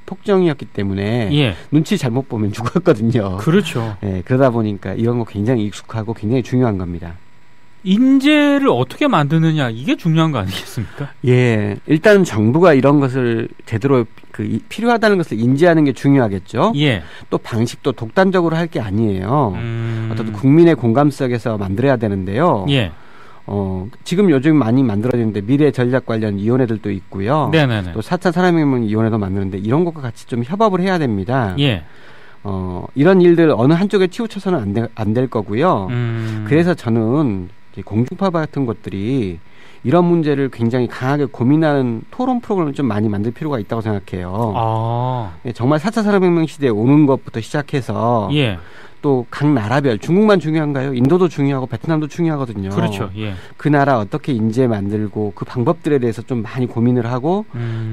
폭정이었기 때문에 예. 눈치 잘못 보면 죽었거든요. 그렇죠. 예, 그러다 보니까 이런 거 굉장히 익숙하고 굉장히 중요한 겁니다. 인재를 어떻게 만드느냐 이게 중요한 거 아니겠습니까? 예, 일단 정부가 이런 것을 제대로 필요하다는 것을 인지하는 게 중요하겠죠. 예. 또 방식도 독단적으로 할 게 아니에요. 어떤 국민의 공감 속에서 만들어야 되는데요. 예. 지금 요즘 많이 만들어지는데 미래 전략 관련 위원회들도 있고요. 네네네. 또 4차 산업혁명 위원회도 만드는데 이런 것과 같이 좀 협업을 해야 됩니다. 예. 이런 일들 어느 한쪽에 치우쳐서는 안 될 거고요. 그래서 저는 공중파 같은 것들이 이런 문제를 굉장히 강하게 고민하는 토론 프로그램을 좀 많이 만들 필요가 있다고 생각해요. 정말 4차 산업혁명 시대에 오는 것부터 시작해서 예. 또 각 나라별 중국만 중요한가요? 인도도 중요하고 베트남도 중요하거든요. 그렇죠. 예. 그 나라 어떻게 인재 만들고 그 방법들에 대해서 좀 많이 고민을 하고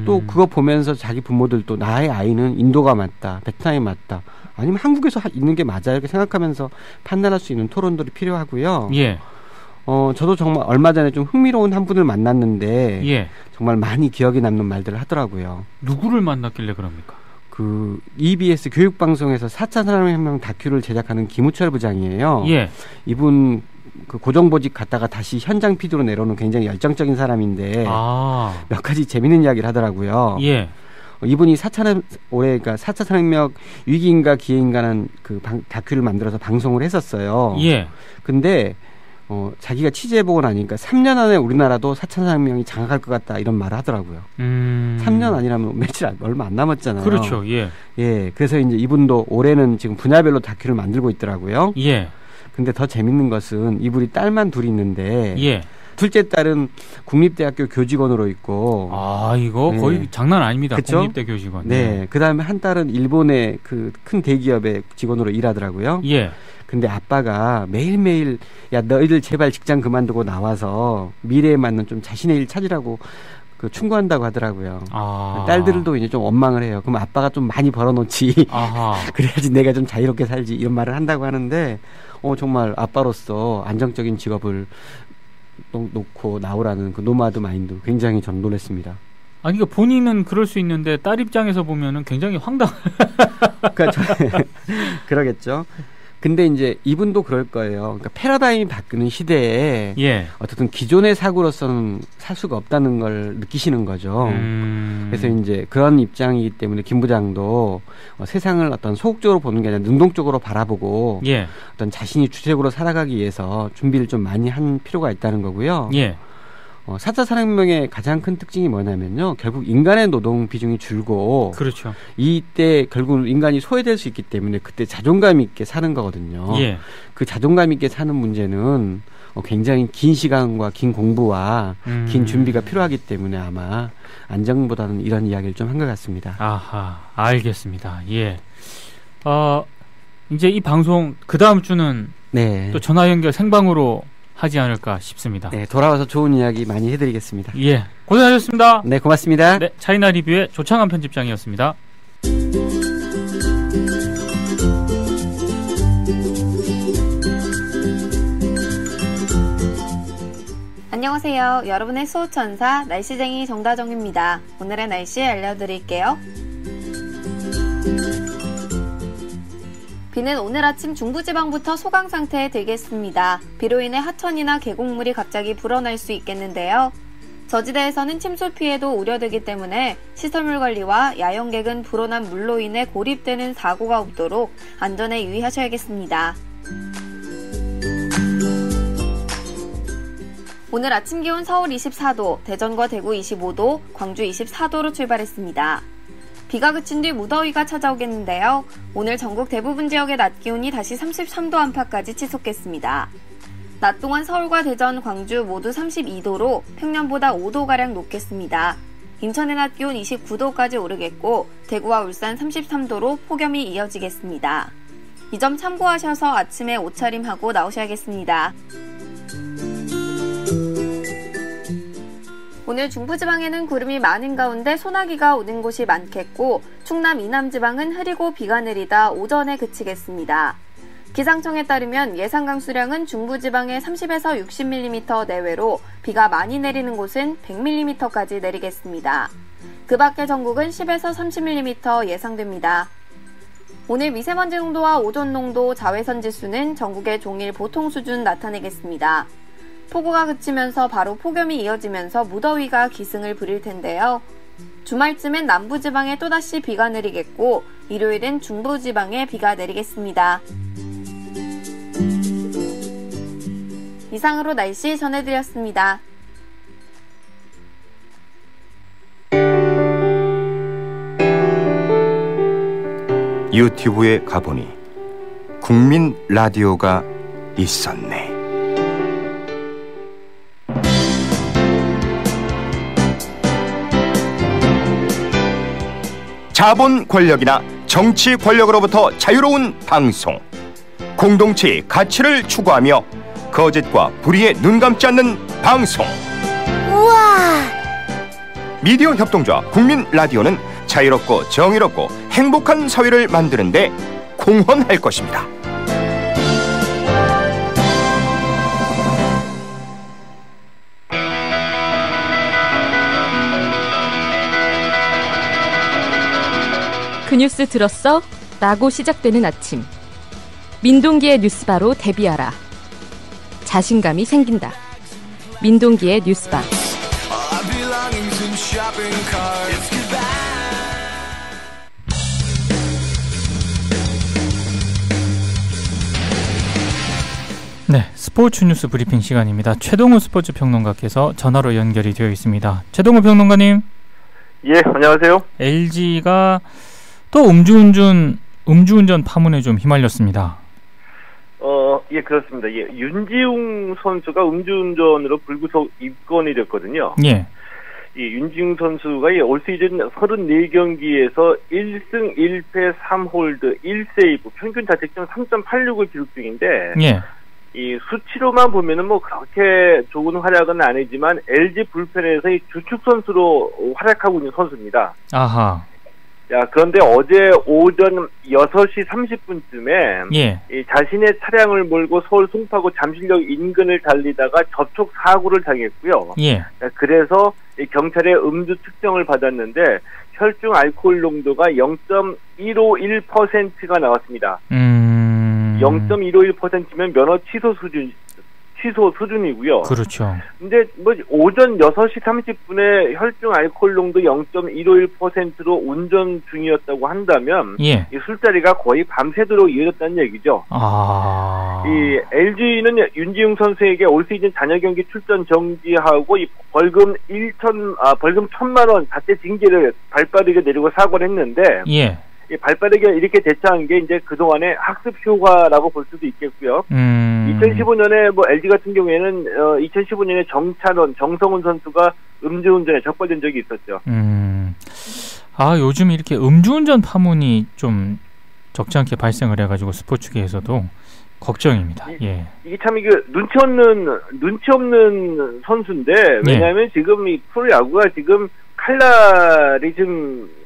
또 그거 보면서 자기 부모들도 나의 아이는 인도가 맞다, 베트남이 맞다, 아니면 한국에서 있는 게 맞아요 이렇게 생각하면서 판단할 수 있는 토론들이 필요하고요. 예. 저도 정말 얼마 전에 좀 흥미로운 한 분을 만났는데 예. 정말 많이 기억에 남는 말들을 하더라고요. 누구를 만났길래 그럽니까? 그 EBS 교육방송에서 4차 산업혁명 다큐를 제작하는 김우철 부장이에요. 예. 이분 그 고정보직 갔다가 다시 현장 PD로 내려오는 굉장히 열정적인 사람인데 몇 가지 재밌는 이야기를 하더라고요. 예. 이분이 올해 그러니까 4차 산업혁명 위기인가 기회인가는 그 다큐를 만들어서 방송을 했었어요. 예. 근데 자기가 취재해보고 나니까 3년 안에 우리나라도 4차 산업혁명이 장악할 것 같다 이런 말을 하더라고요. 3년 아니라면 얼마 안 남았잖아요. 그렇죠. 예. 예. 그래서 이제 이분도 올해는 지금 분야별로 다큐를 만들고 있더라고요. 예. 근데 더 재밌는 것은 이분이 딸만 둘이 있는데 예. 둘째 딸은 국립대학교 교직원으로 있고. 아, 이거 네. 거의 장난 아닙니다. 그쵸? 국립대 교직원. 네. 그다음에 한 딸은 일본의 그 큰 대기업의 직원으로 일하더라고요. 예. 근데 아빠가 매일매일 야 너희들 제발 직장 그만두고 나와서 미래에 맞는 좀 자신의 일 찾으라고 그 충고한다고 하더라고요. 딸들도 이제 좀 원망을 해요. 그럼 아빠가 좀 많이 벌어놓지. 그래야지 내가 좀 자유롭게 살지 이런 말을 한다고 하는데 정말 아빠로서 안정적인 직업을 놓고 나오라는 그 노마드 마인드 굉장히 전 놀랐습니다. 아니, 그러니까 본인은 그럴 수 있는데 딸 입장에서 보면은 굉장히 그러겠죠. 근데 이제 이분도 그럴 거예요. 그러니까 패러다임이 바뀌는 시대에 어쨌든 기존의 사고로서는 살 수가 없다는 걸 느끼시는 거죠. 그래서 이제 그런 입장이기 때문에 김 부장도 세상을 어떤 소극적으로 보는 게 아니라 능동적으로 바라보고 어떤 자신이 주체적으로 살아가기 위해서 준비를 좀 많이 한 필요가 있다는 거고요. 4차 산업혁명의 가장 큰 특징이 뭐냐면요. 결국 인간의 노동 비중이 줄고 그렇죠. 이때 결국 인간이 소외될 수 있기 때문에 그때 자존감 있게 사는 거거든요. 그 자존감 있게 사는 문제는 굉장히 긴 시간과 긴 공부와 긴 준비가 필요하기 때문에 아마 안정보다는 이런 이야기를 좀 한 것 같습니다. 아하, 알겠습니다. 예. 이제 이 방송 그 다음 주는 또 전화 연결 생방으로 하지 않을까 싶습니다. 네, 돌아와서 좋은 이야기 많이 해드리겠습니다. 예, 고생하셨습니다. 네, 고맙습니다. 네, 차이나 리뷰의 조창한 편집장이었습니다. 안녕하세요. 여러분의 수호천사 날씨쟁이 정다정입니다. 오늘의 날씨 알려드릴게요. 비는 오늘 아침 중부지방부터 소강 상태에 들겠습니다. 비로 인해 하천이나 계곡물이 갑자기 불어날 수 있겠는데요. 저지대에서는 침수 피해도 우려되기 때문에 시설물 관리와 야영객은 불어난 물로 인해 고립되는 사고가 없도록 안전에 유의하셔야겠습니다. 오늘 아침 기온 서울 24도, 대전과 대구 25도, 광주 24도로 출발했습니다. 비가 그친 뒤 무더위가 찾아오겠는데요. 오늘 전국 대부분 지역의 낮 기온이 다시 33도 안팎까지 치솟겠습니다. 낮 동안 서울과 대전, 광주 모두 32도로 평년보다 5도가량 높겠습니다. 인천의 낮 기온 29도까지 오르겠고 대구와 울산 33도로 폭염이 이어지겠습니다. 이 점 참고하셔서 아침에 옷차림하고 나오셔야겠습니다. 오늘 중부지방에는 구름이 많은 가운데 소나기가 오는 곳이 많겠고 충남 이남지방은 흐리고 비가 내리다 오전에 그치겠습니다. 기상청에 따르면 예상 강수량은 중부지방에 30에서 60mm 내외로 비가 많이 내리는 곳은 100mm까지 내리겠습니다. 그 밖의 전국은 10에서 30mm 예상됩니다. 오늘 미세먼지 농도와 오존 농도, 자외선 지수는 전국의 종일 보통 수준 나타내겠습니다. 폭우가 그치면서 바로 폭염이 이어지면서 무더위가 기승을 부릴 텐데요. 주말쯤엔 남부지방에 또다시 비가 내리겠고 일요일은 중부지방에 비가 내리겠습니다. 이상으로 날씨 전해드렸습니다. 유튜브에 가보니 국민 라디오가 있었네. 자본 권력이나 정치 권력으로부터 자유로운 방송, 공동체의 가치를 추구하며 거짓과 불의에 눈 감지 않는 방송. 우와! 미디어 협동조합 국민 라디오는 자유롭고 정의롭고 행복한 사회를 만드는 데 공헌할 것입니다. 그 뉴스 들었어? 라고 시작되는 아침. 민동기의 뉴스바로 데뷔하라. 자신감이 생긴다. 민동기의 뉴스바. 네, 스포츠 뉴스 브리핑 시간입니다. 최동우 스포츠 평론가께서 전화로 연결이 되어 있습니다. 최동우 평론가님. 예, 안녕하세요. LG가 또 음주운전 파문에 좀 휘말렸습니다. 예, 그렇습니다. 예, 윤지웅 선수가 음주운전으로 불구속 입건이 됐거든요. 예. 이 윤지웅 선수가 올 시즌 34경기에서 1승 1패 3홀드 1세이브 평균 자책점 3.86을 기록 중인데 예. 이 수치로만 보면은 뭐 그렇게 좋은 활약은 아니지만 LG 불펜에서 이 주축 선수로 활약하고 있는 선수입니다. 아하. 자, 그런데 어제 오전 6시 30분쯤에 예. 이 자신의 차량을 몰고 서울 송파구 잠실역 인근을 달리다가 접촉 사고를 당했고요. 예. 자, 그래서 이 경찰의 음주 측정을 받았는데 혈중 알코올 농도가 0.151%가 나왔습니다. 0.151%면 면허 취소 수준이고요. 그렇죠. 근데 뭐 오전 6시 30분에 혈중 알코올 농도 0.151%로 운전 중이었다고 한다면 예. 이 술자리가 거의 밤새도록 이어졌다는 얘기죠. 이 LG는 윤지웅 선수에게 올 시즌 잔여 경기 출전 정지하고 이 벌금 1,000만 원 자체 징계를 발빠르게 내리고 사과를 했는데 예. 발빠르게 이렇게 대처한 게 이제 그동안의 학습 효과라고 볼 수도 있겠고요. 2015년에 뭐 LG 같은 경우에는 2015년에 정성훈 선수가 음주운전에 적발된 적이 있었죠. 요즘 이렇게 음주운전 파문이 좀 적지 않게 발생을 해가지고 스포츠계에서도 걱정입니다. 예. 이게 참 눈치 없는 선수인데 왜냐하면 지금 이 프로야구가 지금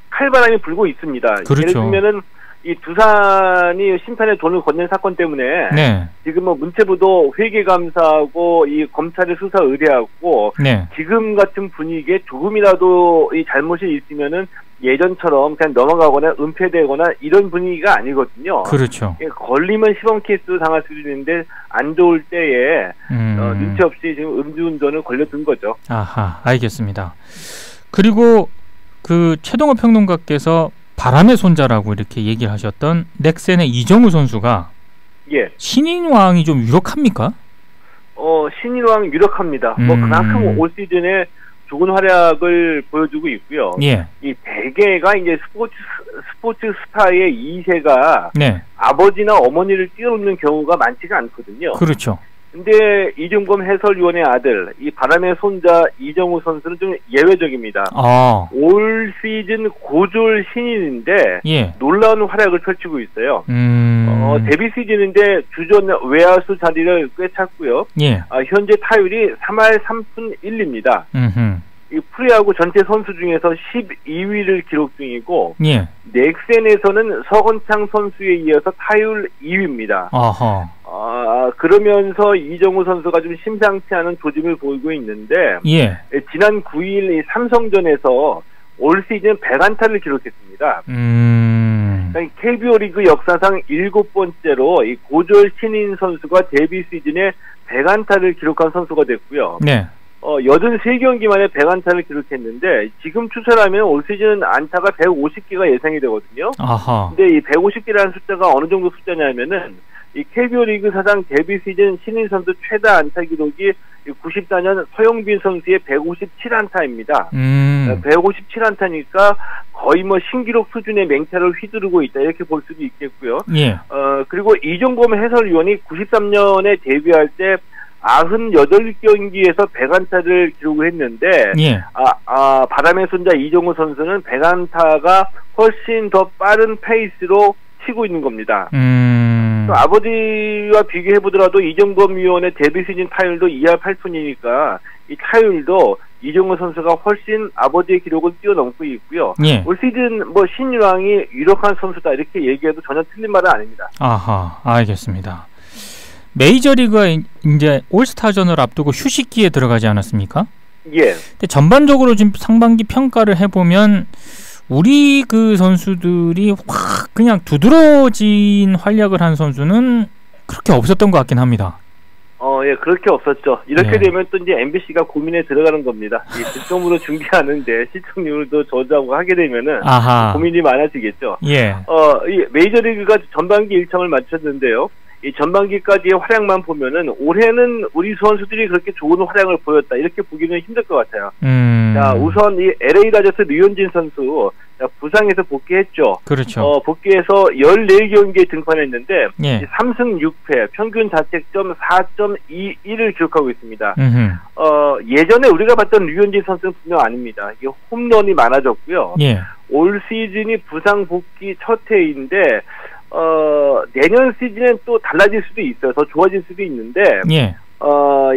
칼바람이 불고 있습니다. 그렇죠. 예를 들면은 이 두산이 심판에 돈을 건넨 사건 때문에 네. 지금 뭐 문체부도 회계 감사하고 이 검찰의 수사 의뢰하고 네. 지금 같은 분위기에 조금이라도 이 잘못이 있으면은 예전처럼 그냥 넘어가거나 은폐되거나 이런 분위기가 아니거든요. 그렇죠. 걸리면 시범 케이스 당할 수준인데 안 좋을 때에 눈치 없이 지금 음주운전을 걸려든 거죠. 아하, 알겠습니다. 그리고 그 최동호 평론가께서 바람의 손자라고 이렇게 얘기를 하셨던 넥센의 이정우 선수가 예. 신인왕이 좀 유력합니까? 신인왕 유력합니다. 뭐 그만큼 올 시즌에 좋은 활약을 보여주고 있고요. 예. 이 대개가 이제 스포츠 스타의 2세가 네. 아버지나 어머니를 뛰어넘는 경우가 많지가 않거든요. 그렇죠. 근데 이중범 해설위원의 아들, 이 바람의 손자 이정우 선수는 좀 예외적입니다. 올 시즌 고졸 신인인데 예. 놀라운 활약을 펼치고 있어요. 데뷔 시즌인데 주전 외야수 자리를 꿰찼고요. 예. 현재 타율이 3할 3푼 1리입니다. 이 프로야구 전체 선수 중에서 12위를 기록 중이고 예. 넥센에서는 서건창 선수에 이어서 타율 2위입니다. 아하. 그러면서 이정우 선수가 좀 심상치 않은 조짐을 보이고 있는데 예. 지난 9일 삼성전에서 올 시즌 100안타를 기록했습니다. KBO 리그 역사상 7번째로 이 고졸 신인 선수가 데뷔 시즌에 100안타를 기록한 선수가 됐고요. 네. 83경기 만에 100안타를 기록했는데 지금 추천하면 올 시즌 안타가 150개가 예상이 되거든요. 아하. 근데 이 150개라는 숫자가 어느 정도 숫자냐면은 이 KBO 리그 사상 데뷔 시즌 신인 선수 최다 안타 기록이 94년 서영빈 선수의 157안타입니다. 157안타니까 거의 뭐 신기록 수준의 맹타를 휘두르고 있다 이렇게 볼 수도 있겠고요. 예. 그리고 이종범 해설위원이 93년에 데뷔할 때 98경기에서 100안타를 기록을 했는데 예. 바람의 손자 이정우 선수는 100안타가 훨씬 더 빠른 페이스로 치고 있는 겁니다. 아버지와 비교해보더라도 이정범 위원의 데뷔 시즌 타율도 2할 8푼이니까 이 타율도 이정우 선수가 훨씬 아버지의 기록을 뛰어넘고 있고요. 예. 올 시즌 뭐 신인왕이 유력한 선수다 이렇게 얘기해도 전혀 틀린 말은 아닙니다. 아하, 알겠습니다. 메이저리그가 이제 올스타전을 앞두고 휴식기에 들어가지 않았습니까? 예. 근데 전반적으로 지금 상반기 평가를 해보면 우리 그 선수들이 확 그냥 두드러진 활약을 한 선수는 그렇게 없었던 것 같긴 합니다. 예, 그렇게 없었죠. 이렇게 예. 되면 또 이제 MBC가 고민에 들어가는 겁니다. 이 득점으로 중계하는데 시청률도 저조하고 하게 되면은 고민이 많아지겠죠. 예. 이 메이저리그가 전반기 일정을 마쳤는데요. 이 전반기까지의 활약만 보면은 올해는 우리 선수들이 그렇게 좋은 활약을 보였다 이렇게 보기는 힘들 것 같아요. 자, 우선 이 LA 다저스 류현진 선수 부상에서 복귀했죠. 그렇죠. 복귀해서 14경기에 등판했는데 예. 3승 6패, 평균 자책점 4.21을 기록하고 있습니다. 예전에 우리가 봤던 류현진 선수는 분명 아닙니다. 이게 홈런이 많아졌고요. 예. 올 시즌이 부상 복귀 첫 해인데 내년 시즌엔 또 달라질 수도 있어요. 더 좋아질 수도 있는데 예.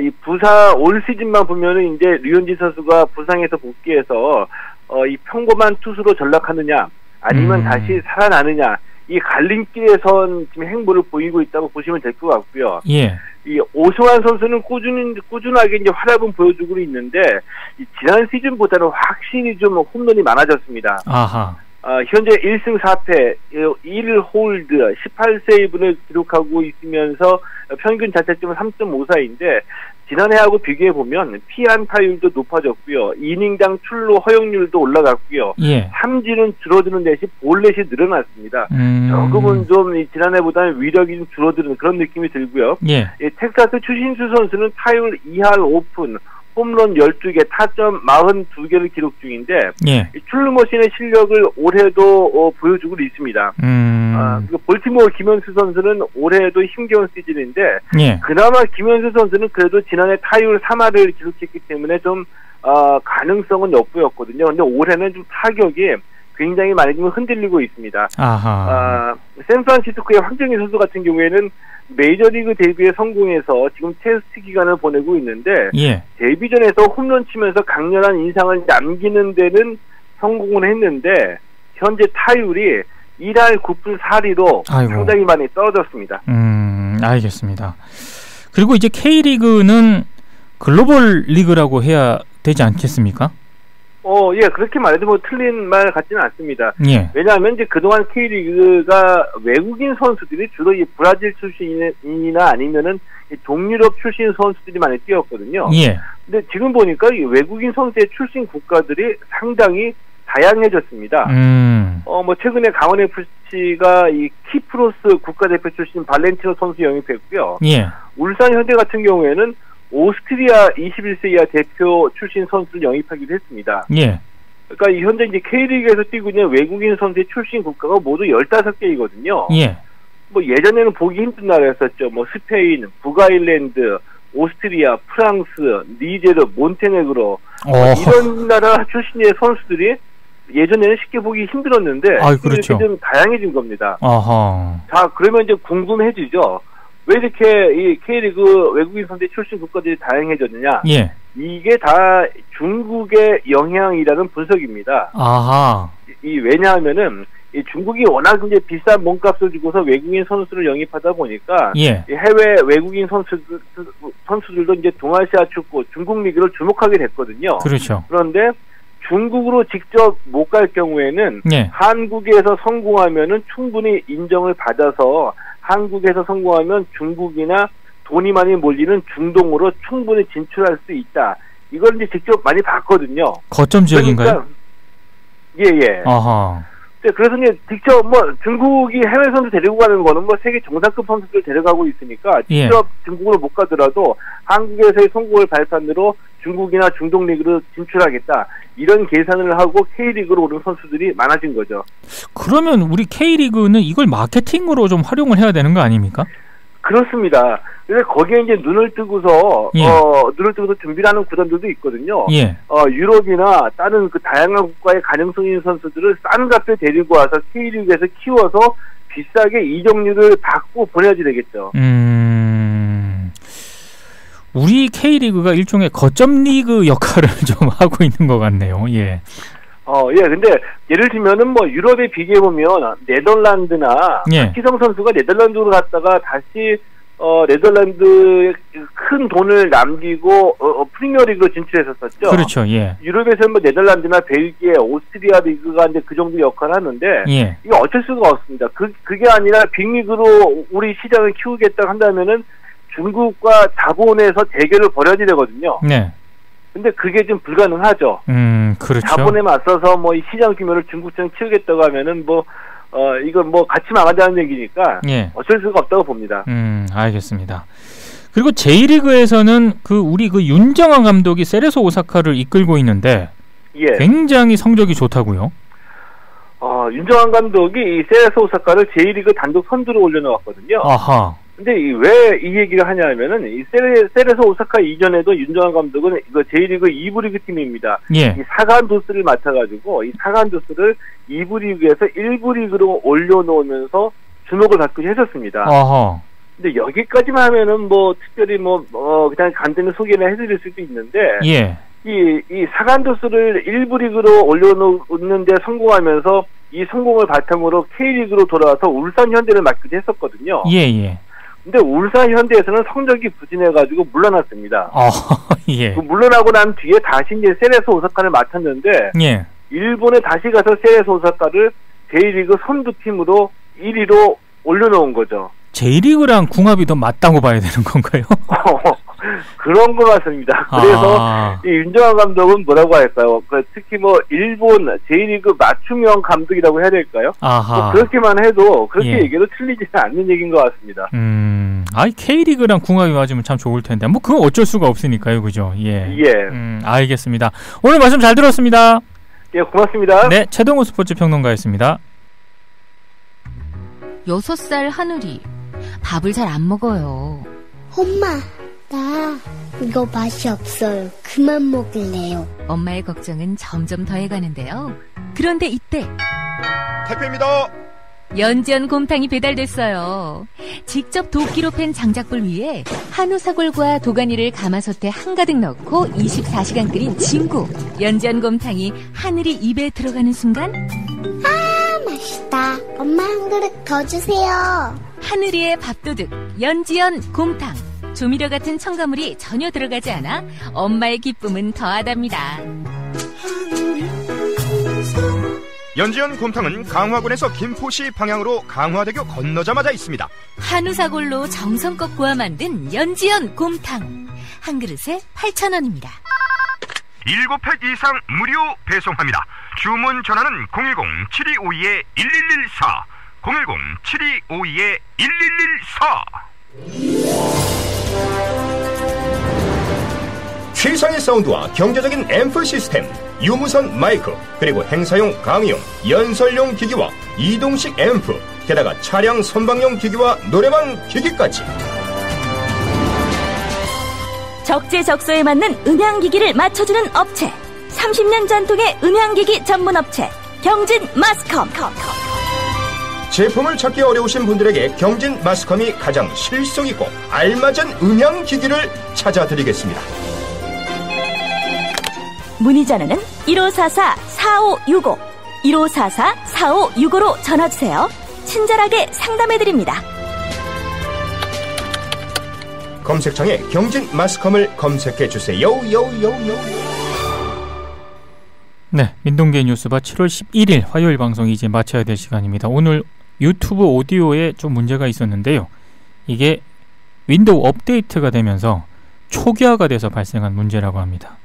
이 올 시즌만 보면은 이제 류현진 선수가 부상에서 복귀해서 이 평범한 투수로 전락하느냐 아니면 다시 살아나느냐 이 갈림길에선 지금 행보를 보이고 있다고 보시면 될 것 같고요. 예. 이 오승환 선수는 꾸준하게 이제 활약은 보여주고 있는데 이 지난 시즌보다는 확실히 좀 홈런이 많아졌습니다. 아하. 현재 1승 4패, 1홀드, 18세이브를 기록하고 있으면서 평균 자책점은 3.54인데 지난해하고 비교해보면 피안타율도 높아졌고요. 이닝당 출루 허용률도 올라갔고요. 예. 삼진은 줄어드는 대신 볼넷이 늘어났습니다. 조금은 좀 지난해보다는 위력이 좀 줄어드는 그런 느낌이 들고요. 예. 텍사스 추신수 선수는 타율 2할 5푼, 홈런 12개, 타점 42개를 기록 중인데 예. 출루머신의 실력을 올해도 보여주고 있습니다. 볼티모어 김현수 선수는 올해도 힘겨운 시즌인데 예. 그나마 김현수 선수는 그래도 지난해 타율 3할을 기록했기 때문에 좀 가능성은 엿보였거든요. 근데 올해는 좀 타격이 굉장히 많이 좀 흔들리고 있습니다. 샌프란시스코의 황정희 선수 같은 경우에는 메이저리그 데뷔에 성공해서 지금 테스트 기간을 보내고 있는데 예. 데뷔전에서 홈런 치면서 강렬한 인상을 남기는 데는 성공을 했는데 현재 타율이 1할 9푼 4리로 상당히 많이 떨어졌습니다. 알겠습니다. 그리고 이제 K리그는 글로벌 리그라고 해야 되지 않겠습니까? 예, 그렇게 말해도 뭐 틀린 말 같지는 않습니다. 예. 왜냐하면 이제 그동안 K리그가 외국인 선수들이 주로 이 브라질 출신이나 아니면은 이 동유럽 출신 선수들이 많이 뛰었거든요. 예. 근데 지금 보니까 이 외국인 선수의 출신 국가들이 상당히 다양해졌습니다. 뭐 최근에 강원 FC가 이 키프로스 국가대표 출신 발렌티노 선수 영입했고요. 예. 울산 현대 같은 경우에는 오스트리아 21세 이하 대표 출신 선수를 영입하기도 했습니다. 예. 그러니까 현재 이제 K리그에서 뛰고 있는 외국인 선수의 출신 국가가 모두 15개이거든요. 예. 뭐 예전에는 보기 힘든 나라였었죠. 뭐 스페인, 북아일랜드, 오스트리아, 프랑스, 니제르, 몬테네그로 이런 나라 출신의 선수들이 예전에는 쉽게 보기 힘들었는데 그렇죠. 이렇게 좀 다양해진 겁니다. 아하. 자, 그러면 이제 궁금해지죠. 왜 이렇게 이 K리그 외국인 선수 출신 국가들이 다양해졌느냐? 예. 이게 다 중국의 영향이라는 분석입니다. 아하. 왜냐하면은 이 중국이 워낙 이제 비싼 몸값을 주고서 외국인 선수를 영입하다 보니까 예. 해외 외국인 선수들도 이제 동아시아 축구 중국 리그를 주목하게 됐거든요. 그렇죠. 그런데 중국으로 직접 못 갈 경우에는 예. 한국에서 성공하면은 충분히 인정을 받아서 한국에서 성공하면 중국이나 돈이 많이 몰리는 중동으로 충분히 진출할 수 있다. 이걸 이제 직접 많이 봤거든요. 거점 지역인가요? 그러니까, 예. 아하. 그래서 이제 직접 뭐 중국이 해외 선수 데리고 가는 거는 뭐 세계 정상급 선수들 데려가고 있으니까 직접 중국으로 못 가더라도 한국에서의 성공을 발판으로 중국이나 중동 리그로 진출하겠다. 이런 계산을 하고 K리그로 오는 선수들이 많아진 거죠. 그러면 우리 K리그는 이걸 마케팅으로 좀 활용을 해야 되는 거 아닙니까? 그렇습니다. 그래서 거기에 이제 눈을 뜨고서 준비를 하는 구단들도 있거든요. 예. 유럽이나 다른 그 다양한 국가의 가능성 있는 선수들을 싼 값에 데리고 와서 K리그에서 키워서 비싸게 이적료를 받고 보내야지 되겠죠. 우리 K리그가 일종의 거점 리그 역할을 좀 하고 있는 것 같네요. 예. 근데 예를 들면은 뭐 유럽에 비교해보면 네덜란드나 박지성 선수가 네덜란드로 갔다가 다시 네덜란드에 큰 돈을 남기고 프리미어리그로 진출했었었죠. 그렇죠. 예. 유럽에서는 뭐 네덜란드나 벨기에, 오스트리아 리그가 이제 그 정도 역할을 하는데 예. 이거 어쩔 수가 없습니다. 그게 아니라 빅리그로 우리 시장을 키우겠다 한다면은 중국과 자본에서 대결을 벌여야 되거든요. 네. 근데 그게 좀 불가능하죠. 그렇죠. 자본에 맞서서 뭐 이 시장 규모를 중국처럼 키우겠다고 하면은 뭐 이거 뭐 같이 망한다는 얘기니까 예. 어쩔 수가 없다고 봅니다. 알겠습니다. 그리고 J리그에서는 우리 윤정환 감독이 세레소 오사카를 이끌고 있는데 예. 굉장히 성적이 좋다고요? 윤정환 감독이 이 세레소 오사카를 J리그 단독 선두로 올려놓았거든요. 아하. 근데 왜 이 얘기를 하냐면은 이 세레소 오사카 이전에도 윤정환 감독은 이거 J리그 2부 리그 팀입니다. 예. 이 사간 도스를 맡아가지고 이 사간 도스를 2부 리그에서 1부 리그로 올려놓으면서 주목을 받고 했었습니다. 아하. 근데 여기까지만 하면은 뭐 특별히 그냥 간단히 소개를 해드릴 수도 있는데 예. 이 사간 도스를 1부 리그로 올려놓는데 성공하면서 이 성공을 바탕으로 K리그로 돌아와서 울산 현대를 맡기도 했었거든요. 예. 근데 울산 현대에서는 성적이 부진해가지고 물러났습니다. 예. 물러나고 난 뒤에 다시 이제 세레소 오사카를 맡았는데, 예. 일본에 다시 가서 세레소 오사카를 J리그 선두팀으로 1위로 올려놓은 거죠. J리그랑 궁합이 더 맞다고 봐야 되는 건가요? 그런 것 같습니다. 그래서 이 윤정환 감독은 뭐라고 할까요? 특히 일본 J리그 맞춤형 감독이라고 해야 될까요? 그렇게만 해도 그렇게 얘기도 틀리지는 않는 얘기인 것 같습니다. K리그랑 궁합이 맞으면 참 좋을 텐데 그건 어쩔 수가 없으니까요, 그죠? 예. 알겠습니다. 오늘 말씀 잘 들었습니다. 예, 고맙습니다. 네, 최동호 스포츠 평론가였습니다. 6살 하늘이 밥을 잘 안 먹어요. 엄마, 나 이거 맛이 없어요. 그만 먹을래요. 엄마의 걱정은 점점 더해가는데요. 그런데 이때 택배입니다. 연지연 곰탕이 배달됐어요. 직접 도끼로 팬 장작불 위에 한우 사골과 도가니를 가마솥에 한가득 넣고 24시간 끓인 진구. 연지연 곰탕이 하늘이 입에 들어가는 순간 맛있다. 엄마 한 그릇 더 주세요. 하늘이의 밥도둑 연지연 곰탕. 조미료 같은 첨가물이 전혀 들어가지 않아 엄마의 기쁨은 더하답니다. 연지연 곰탕은 강화군에서 김포시 방향으로 강화대교 건너자마자 있습니다. 한우 사골로 정성껏 구워 만든 연지연 곰탕. 한 그릇에 8,000원입니다. 7팩 이상 무료 배송합니다. 주문 전화는 010-7252-1114 010-7252-1114 최상의 사운드와 경제적인 앰프 시스템, 유무선 마이크, 그리고 행사용 강의용, 연설용 기기와 이동식 앰프, 게다가 차량 선방용 기기와 노래방 기기까지. 적재적소에 맞는 음향기기를 맞춰주는 업체, 30년 전통의 음향기기 전문 업체 경진 마스컴. 제품을 찾기 어려우신 분들에게 경진 마스컴이 가장 실속있고 알맞은 음향기기를 찾아드리겠습니다. 문의 전화는 1544-4565 1544-4565로 전화주세요. 친절하게 상담해드립니다. 검색창에 경진 마스컴을 검색해주세요. 네, 민동기의 뉴스바 7월 11일 화요일 방송 이제 마쳐야 될 시간입니다. 오늘 유튜브 오디오에 좀 문제가 있었는데요. 이게 윈도우 업데이트가 되면서 초기화가 돼서 발생한 문제라고 합니다.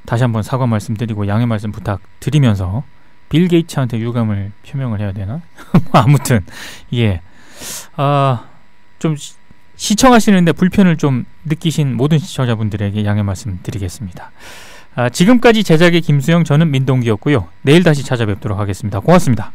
다시 한번 사과 말씀드리고 양해 말씀 부탁드리면서 빌 게이츠한테 유감을 표명을 해야 되나? 아무튼 좀 시청하시는데 불편을 좀 느끼신 모든 시청자분들에게 양해 말씀드리겠습니다. 지금까지 제작의 김수영, 저는 민동기였고요. 내일 다시 찾아뵙도록 하겠습니다. 고맙습니다.